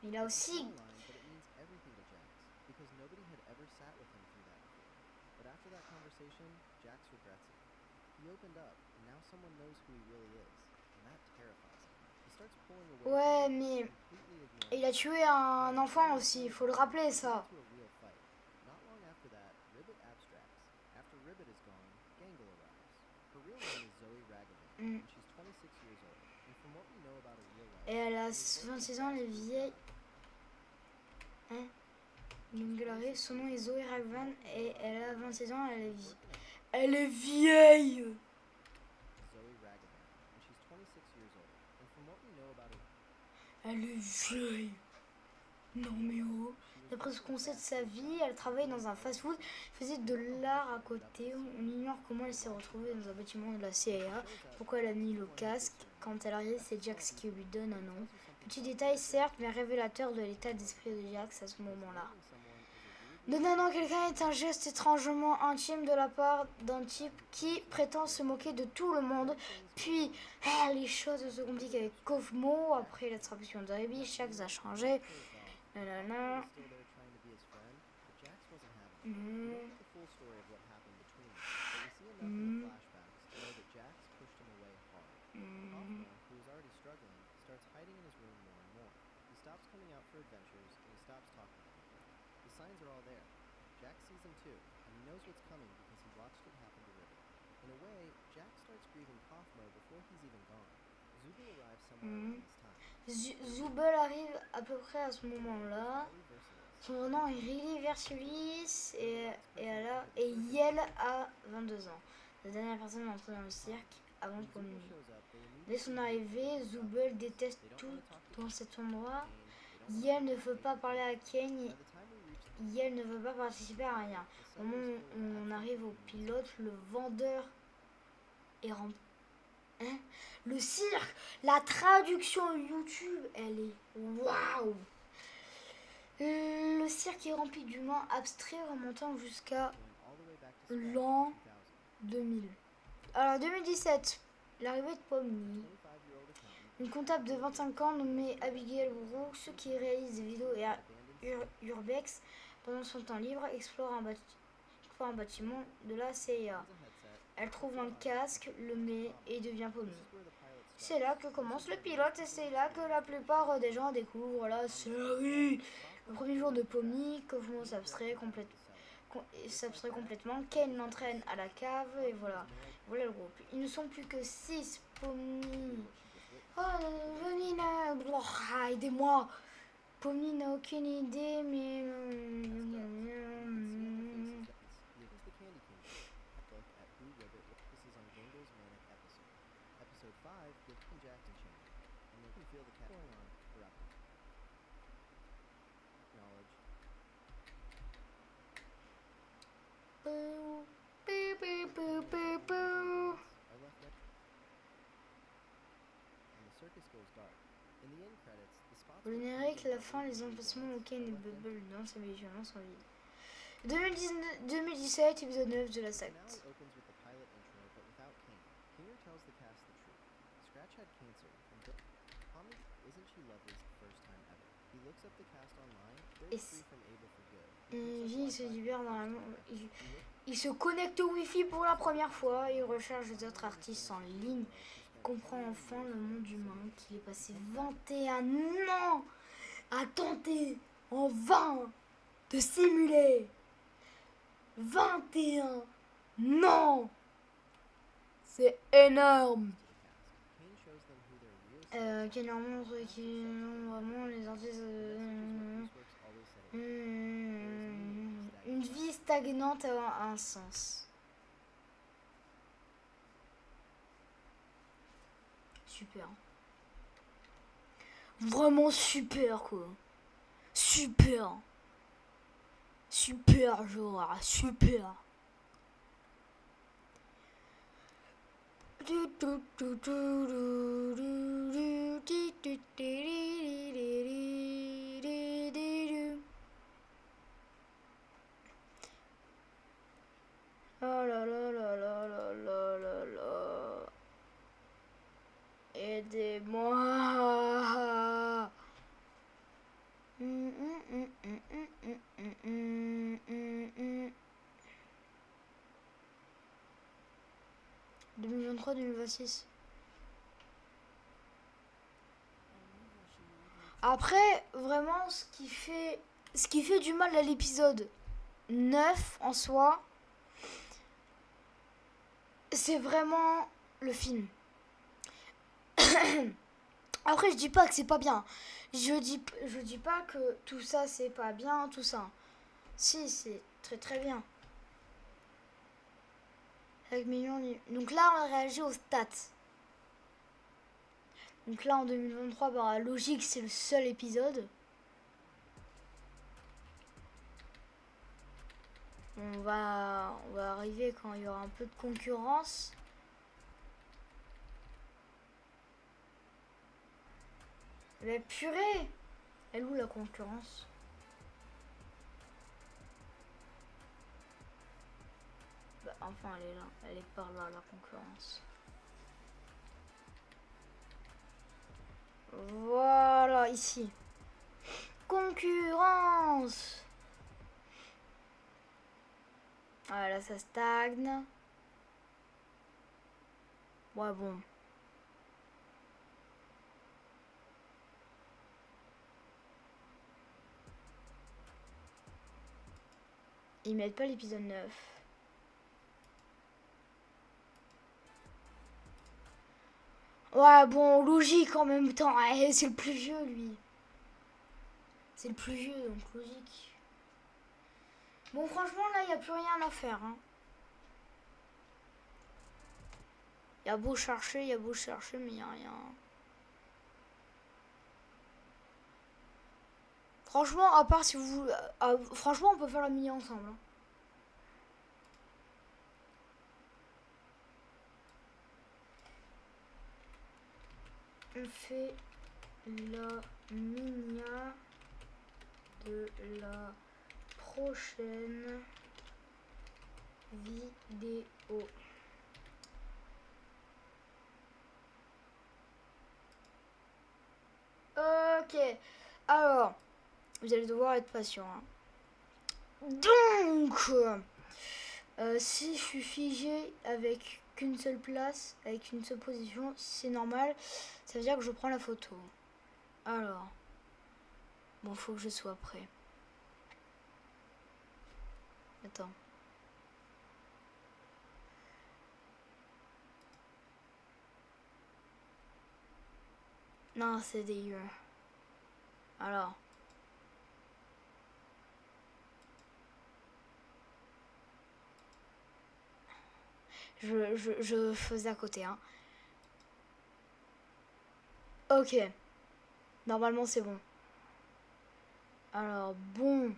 A: Il a aussi... Ouais, mais il a tué un enfant aussi, il faut le rappeler ça. Et elle a 26 ans, elle est vieille. Hein? Donc elle arrive, son nom est Zoe Ragvan et elle a 26 ans, elle est vieille. Elle est vieille. Non mais oh. D'après ce qu'on sait de sa vie, elle travaillait dans un fast-food, faisait de l'art à côté. On ignore comment elle s'est retrouvée dans un bâtiment de la CIA, pourquoi elle a mis le casque. Quand elle arrive, c'est Jax qui lui donne un nom. Petit détail certes, mais révélateur de l'état d'esprit de Jax à ce moment-là. Donner un nom à quelqu'un est un geste étrangement intime de la part d'un type qui prétend se moquer de tout le monde. Puis, les choses se compliquent avec Kofmo. Après l'attraction de Rabbit, Jax a changé. Nanana. Zubel arrive à peu près à ce moment-là. Son nom est Riley Versulis et Yel a 22 ans. La dernière personne à entrer dans le cirque avant Pomni. Dès son arrivée, Zubel déteste tout dans cet endroit. Yel ne veut pas parler à Kane. Yel ne veut pas participer à rien. Au moment où on arrive au pilote, le vendeur est rempli. Hein? Le cirque, la traduction YouTube, elle est waouh! Le cirque est rempli d'humains abstraits remontant jusqu'à l'an 2000. Alors 2017, l'arrivée de Pomni, une comptable de 25 ans nommée Abigail Brooks qui réalise des vidéos urbex pendant son temps libre, explore un bâtiment de la CIA. Elle trouve un casque, le met et devient Pomni. C'est là que commence le pilote et c'est là que la plupart des gens découvrent la série. Le premier jour de Pomni, Kofmo s'abstrait complètement. Kane l'entraîne à la cave et voilà le groupe. Ils ne sont plus que 6. Pomni. Oh, aidez-moi. Pomni n'a aucune idée, mais... Au générique, la fin, les emplacements où Kane et Bubble dansent et les violences sont vides. 2017, épisode 9 de la secte.
L: Now opens with the pilot intro, but without Kane. Kinger tells the cast the truth. Scratch had cancer, and Tommy isn't she Lovely's first time ever. He looks up the cast online. They're free from Ava for good.
A: Il se libère normalement. Il se connecte au Wi-Fi pour la première fois. Il recherche les autres artistes en ligne. Il comprend enfin le monde humain qu'il est passé 21 ans à tenter en vain de simuler. 21 ans. C'est énorme. Qui leur montre qu'ils ont vraiment les artistes. Une vie stagnante a un sens. Super. Vraiment super quoi. Super. Super genre, super. Oh là là là là là là là là. Aidez-moi. 2023-2026. Après, vraiment, ce qui fait du mal à l'épisode 9 en soi, c'est vraiment le film. Après, je dis pas que c'est pas bien. Je dis pas que tout ça c'est pas bien, tout ça. Si, c'est très très bien. 5 millions. Donc là, on réagit aux stats. Donc là, en 2023, bah, logique, c'est le seul épisode. On va arriver quand il y aura un peu de concurrence. Mais purée! Elle est où la concurrence? Bah, enfin, elle est là. Elle est par là, la concurrence. Voilà, ici. Concurrence! Ah, là, ça stagne. Ouais, bon. Ils mettent pas l'épisode 9. Ouais, bon, logique en même temps. C'est le plus vieux, lui. C'est le plus vieux, donc logique. Bon, franchement, là, il n'y a plus rien à faire. Hein. Il y a beau chercher, mais il n'y a rien. Franchement, à part si vous... franchement, on peut faire la mini ensemble. Hein. On fait la minia de la prochaine vidéo. Ok, alors, vous allez devoir être patient. Hein. Donc, si je suis figé avec qu'une seule place, avec une seule position, c'est normal. Ça veut dire que je prends la photo. Alors, bon, faut que je sois prêt. Attends. Non, c'est dégueu. Alors. Je faisais à côté, hein. Ok. Normalement, c'est bon. Alors, bon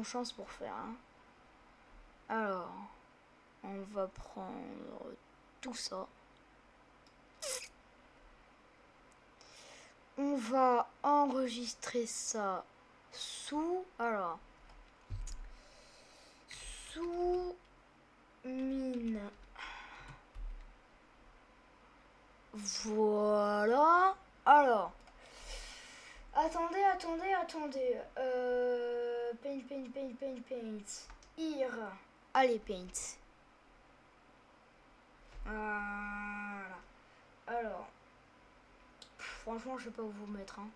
A: chance pour faire, hein. Alors, on va prendre tout ça. On va enregistrer ça sous... Alors, attendez. Paint. Here. Allez, paint. Voilà. Alors. Franchement, je sais pas où vous mettre. Hein.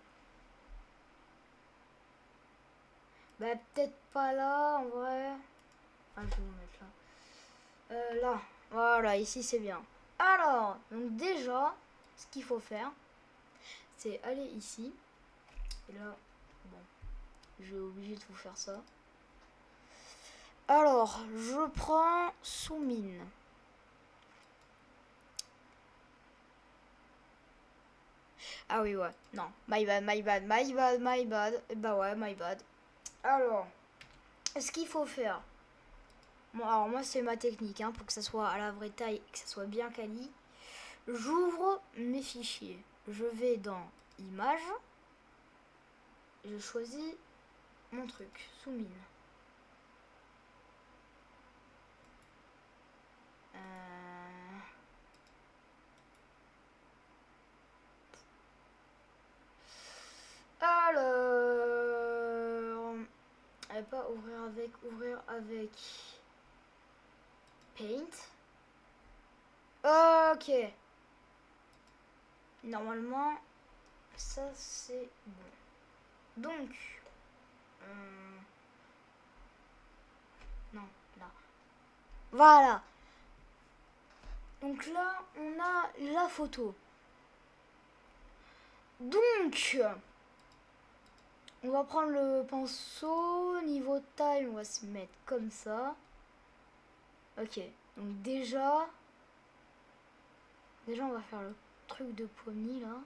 A: Bah, peut-être pas là, en vrai. Ah, je vais vous mettre là. Là. Voilà, ici, c'est bien. Alors, donc déjà, ce qu'il faut faire, c'est aller ici. Et là, bon, j'ai obligé de vous faire ça. Alors, je prends sous mine. Ah oui, ouais. Non. My bad. Bah ouais, my bad. Alors, ce qu'il faut faire. Bon, alors moi, c'est ma technique, hein, pour que ça soit à la vraie taille et que ça soit bien quali. J'ouvre mes fichiers. Je vais dans Images. Je choisis mon truc, sous mine. Alors, pas ouvrir avec Paint. Ok. Normalement, ça c'est bon. Donc, non, là. Voilà. Donc là, on a la photo. Donc, on va prendre le pinceau. Niveau taille, on va se mettre comme ça. Ok. Donc déjà, on va faire le truc de pommier là.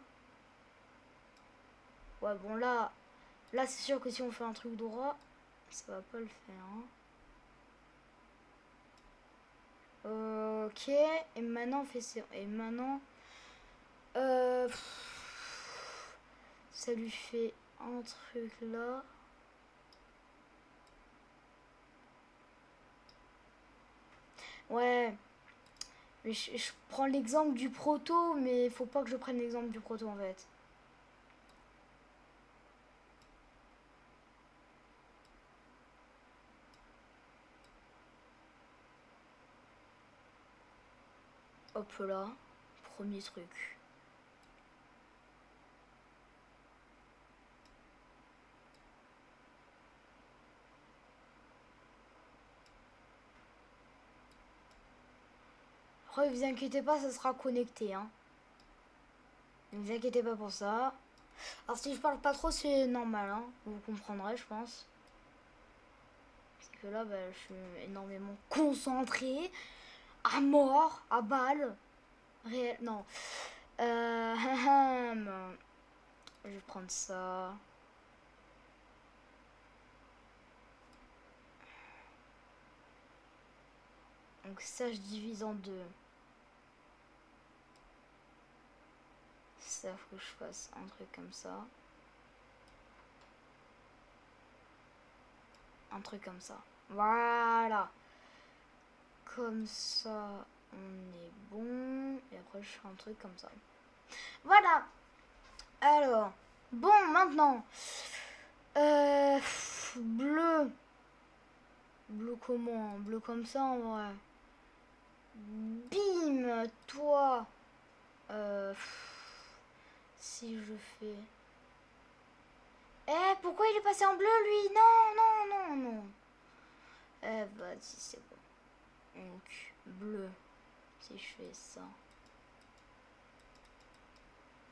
A: Ouais, bon là c'est sûr que si on fait un truc droit, ça va pas le faire. Hein. Ok. Et maintenant on fait ça. Et maintenant, ça lui fait un truc là. Ouais. Mais je prends l'exemple du proto, mais il faut pas que je prenne l'exemple du proto en fait. Hop là, premier truc. Après, vous inquiétez pas, ça sera connecté. Hein. Ne vous inquiétez pas pour ça. Alors si je parle pas trop, c'est normal. Hein. Vous comprendrez, je pense. Parce que là, bah, je suis énormément concentrée. À mort, à balle. Réel, non. Je vais prendre ça. Donc ça, je divise en deux. Ça, faut que je fasse un truc comme ça. Un truc comme ça. Voilà. Comme ça, on est bon. Et après, je fais un truc comme ça. Voilà. Alors, bon, maintenant. Bleu. Bleu comment? Bleu comme ça, en vrai. Bim, toi. Si je fais... pourquoi il est passé en bleu, lui? Non. Vas-y, c'est bon. Donc, bleu. Si je fais ça.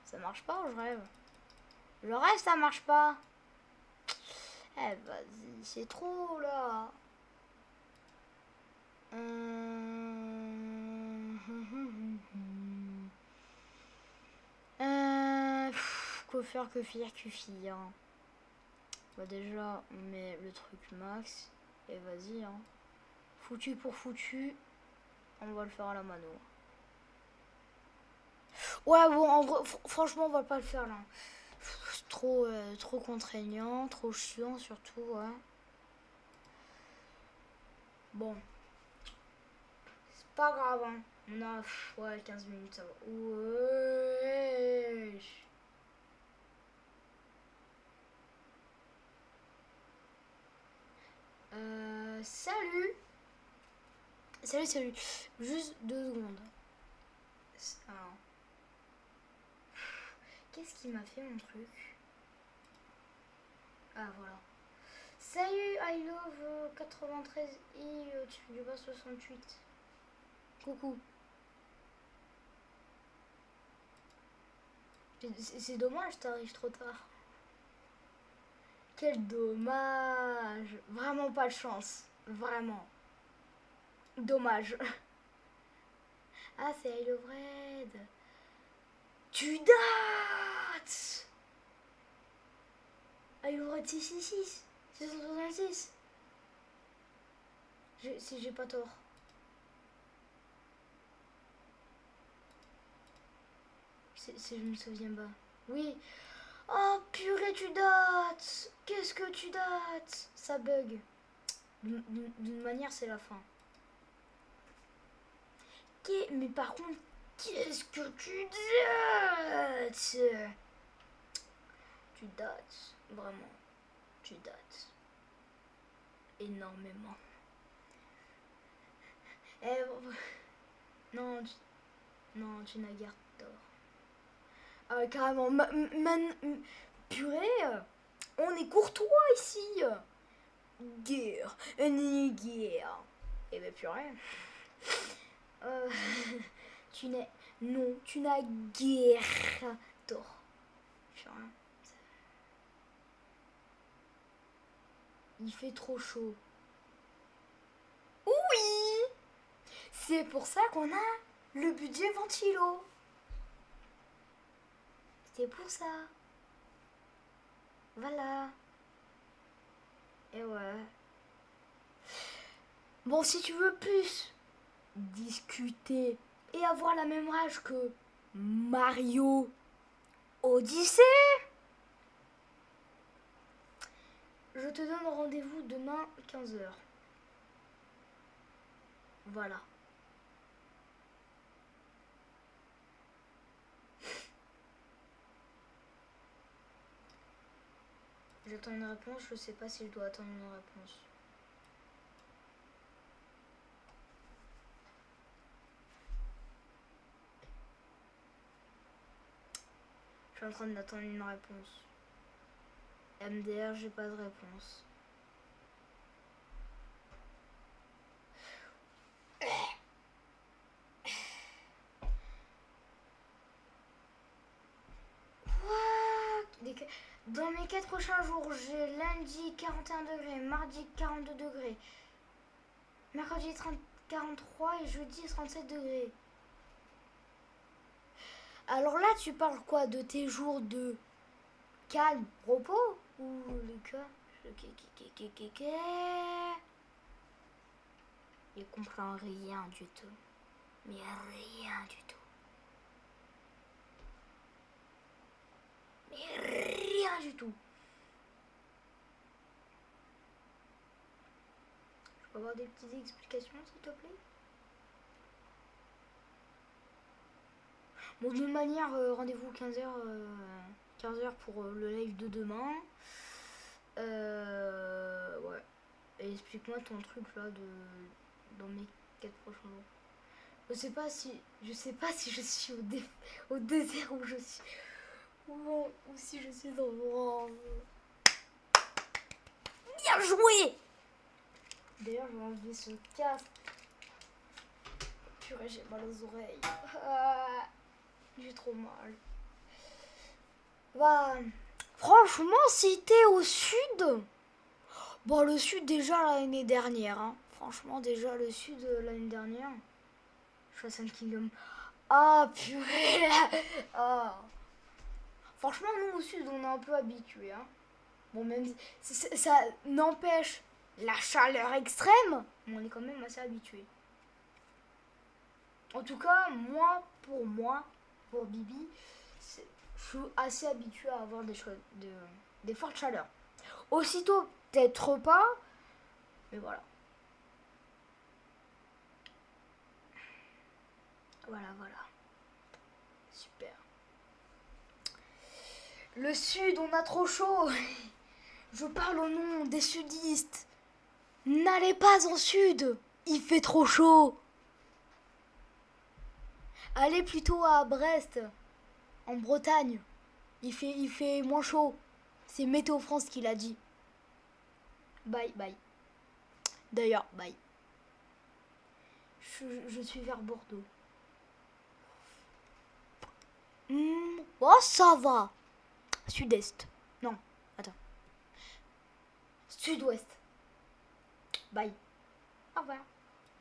A: Ça marche pas ou je rêve? Le rêve, ça marche pas. Vas-y, c'est trop, là. Quoi faire que fille. Hein. Bah déjà, on met le truc max. Et vas-y, hein. Foutu pour foutu. On va le faire à la mano. Ouais, bon, en vrai, franchement, on va pas le faire là. C'est trop contraignant, trop chiant surtout, ouais. Bon. C'est pas grave, hein. On a, ouais, 15 minutes, ça va. Ouais. Salut. Salut. Juste 2 secondes. Alors. Qu'est-ce qui m'a fait mon truc? Ah voilà. Salut I love 93 et tu fais du bas 68. Coucou. C'est dommage, t'arrives trop tard. Quel dommage. Vraiment pas de chance. Vraiment. Dommage. Ah, c'est I love Red. Tu dates. I love Red 666. 666. Si j'ai pas tort. Si je me souviens pas. Oui. Oh purée, tu dates. Qu'est-ce que tu dates? Ça bug. D'une manière, c'est la fin. Mais par contre, qu'est-ce que tu dates? Tu dates. Vraiment. Tu dates. Énormément. Non, tu n'as guère tort. Ah, carrément. Purée, on est courtois ici. Guerre. Guerre. Eh ben purée. Tu n'as guère tort. Purée. Il fait trop chaud. Oui. C'est pour ça qu'on a le budget ventilo. C'est pour ça. Voilà. Et ouais. Bon, si tu veux plus discuter et avoir la même rage que Mario Odyssey, je te donne rendez-vous demain 15h. Voilà. J'attends une réponse, je sais pas si je dois attendre une réponse. Je suis en train d'attendre une réponse. MDR, j'ai pas de réponse. Dans mes 4 prochains jours, j'ai lundi 41 degrés, mardi 42 degrés, mercredi 43 et jeudi 37 degrés. Alors là, tu parles quoi? De tes jours de calme, repos? Ou le cas? Il comprend rien du tout. Mais rien du tout. Mais rien du tout. Je peux avoir des petites explications, s'il te plaît? Bon, d'une manière, rendez-vous 15h pour le live de demain. Ouais. Et explique-moi ton truc là dans mes 4 prochains jours. Je sais pas si je suis au désert où je suis. Ou si je suis dans mon... Bien joué! D'ailleurs, je vais enlever ce casque. Purée, j'ai mal aux oreilles. J'ai trop mal. Bah, franchement, si t'es au sud... Bon, le sud, déjà, l'année dernière. Hein. Franchement, déjà, le sud, l'année dernière. Je suis à 5 km. Ah, purée! Ah. Franchement, nous, au sud, on est un peu habitués. Hein. Bon, même ça n'empêche la chaleur extrême, mais on est quand même assez habitués. En tout cas, pour Bibi, je suis assez habituée à avoir des fortes chaleurs. Aussitôt, peut-être pas, mais voilà. Voilà. Super. Le sud, on a trop chaud. Je parle au nom des sudistes. N'allez pas au sud, il fait trop chaud. Allez plutôt à Brest, en Bretagne. Il fait moins chaud. C'est Météo France qui l'a dit. Bye, bye. D'ailleurs, bye. Je suis vers Bordeaux. Oh, ça va. Sud-est. Non, attends. Sud-ouest. Bye. Au revoir.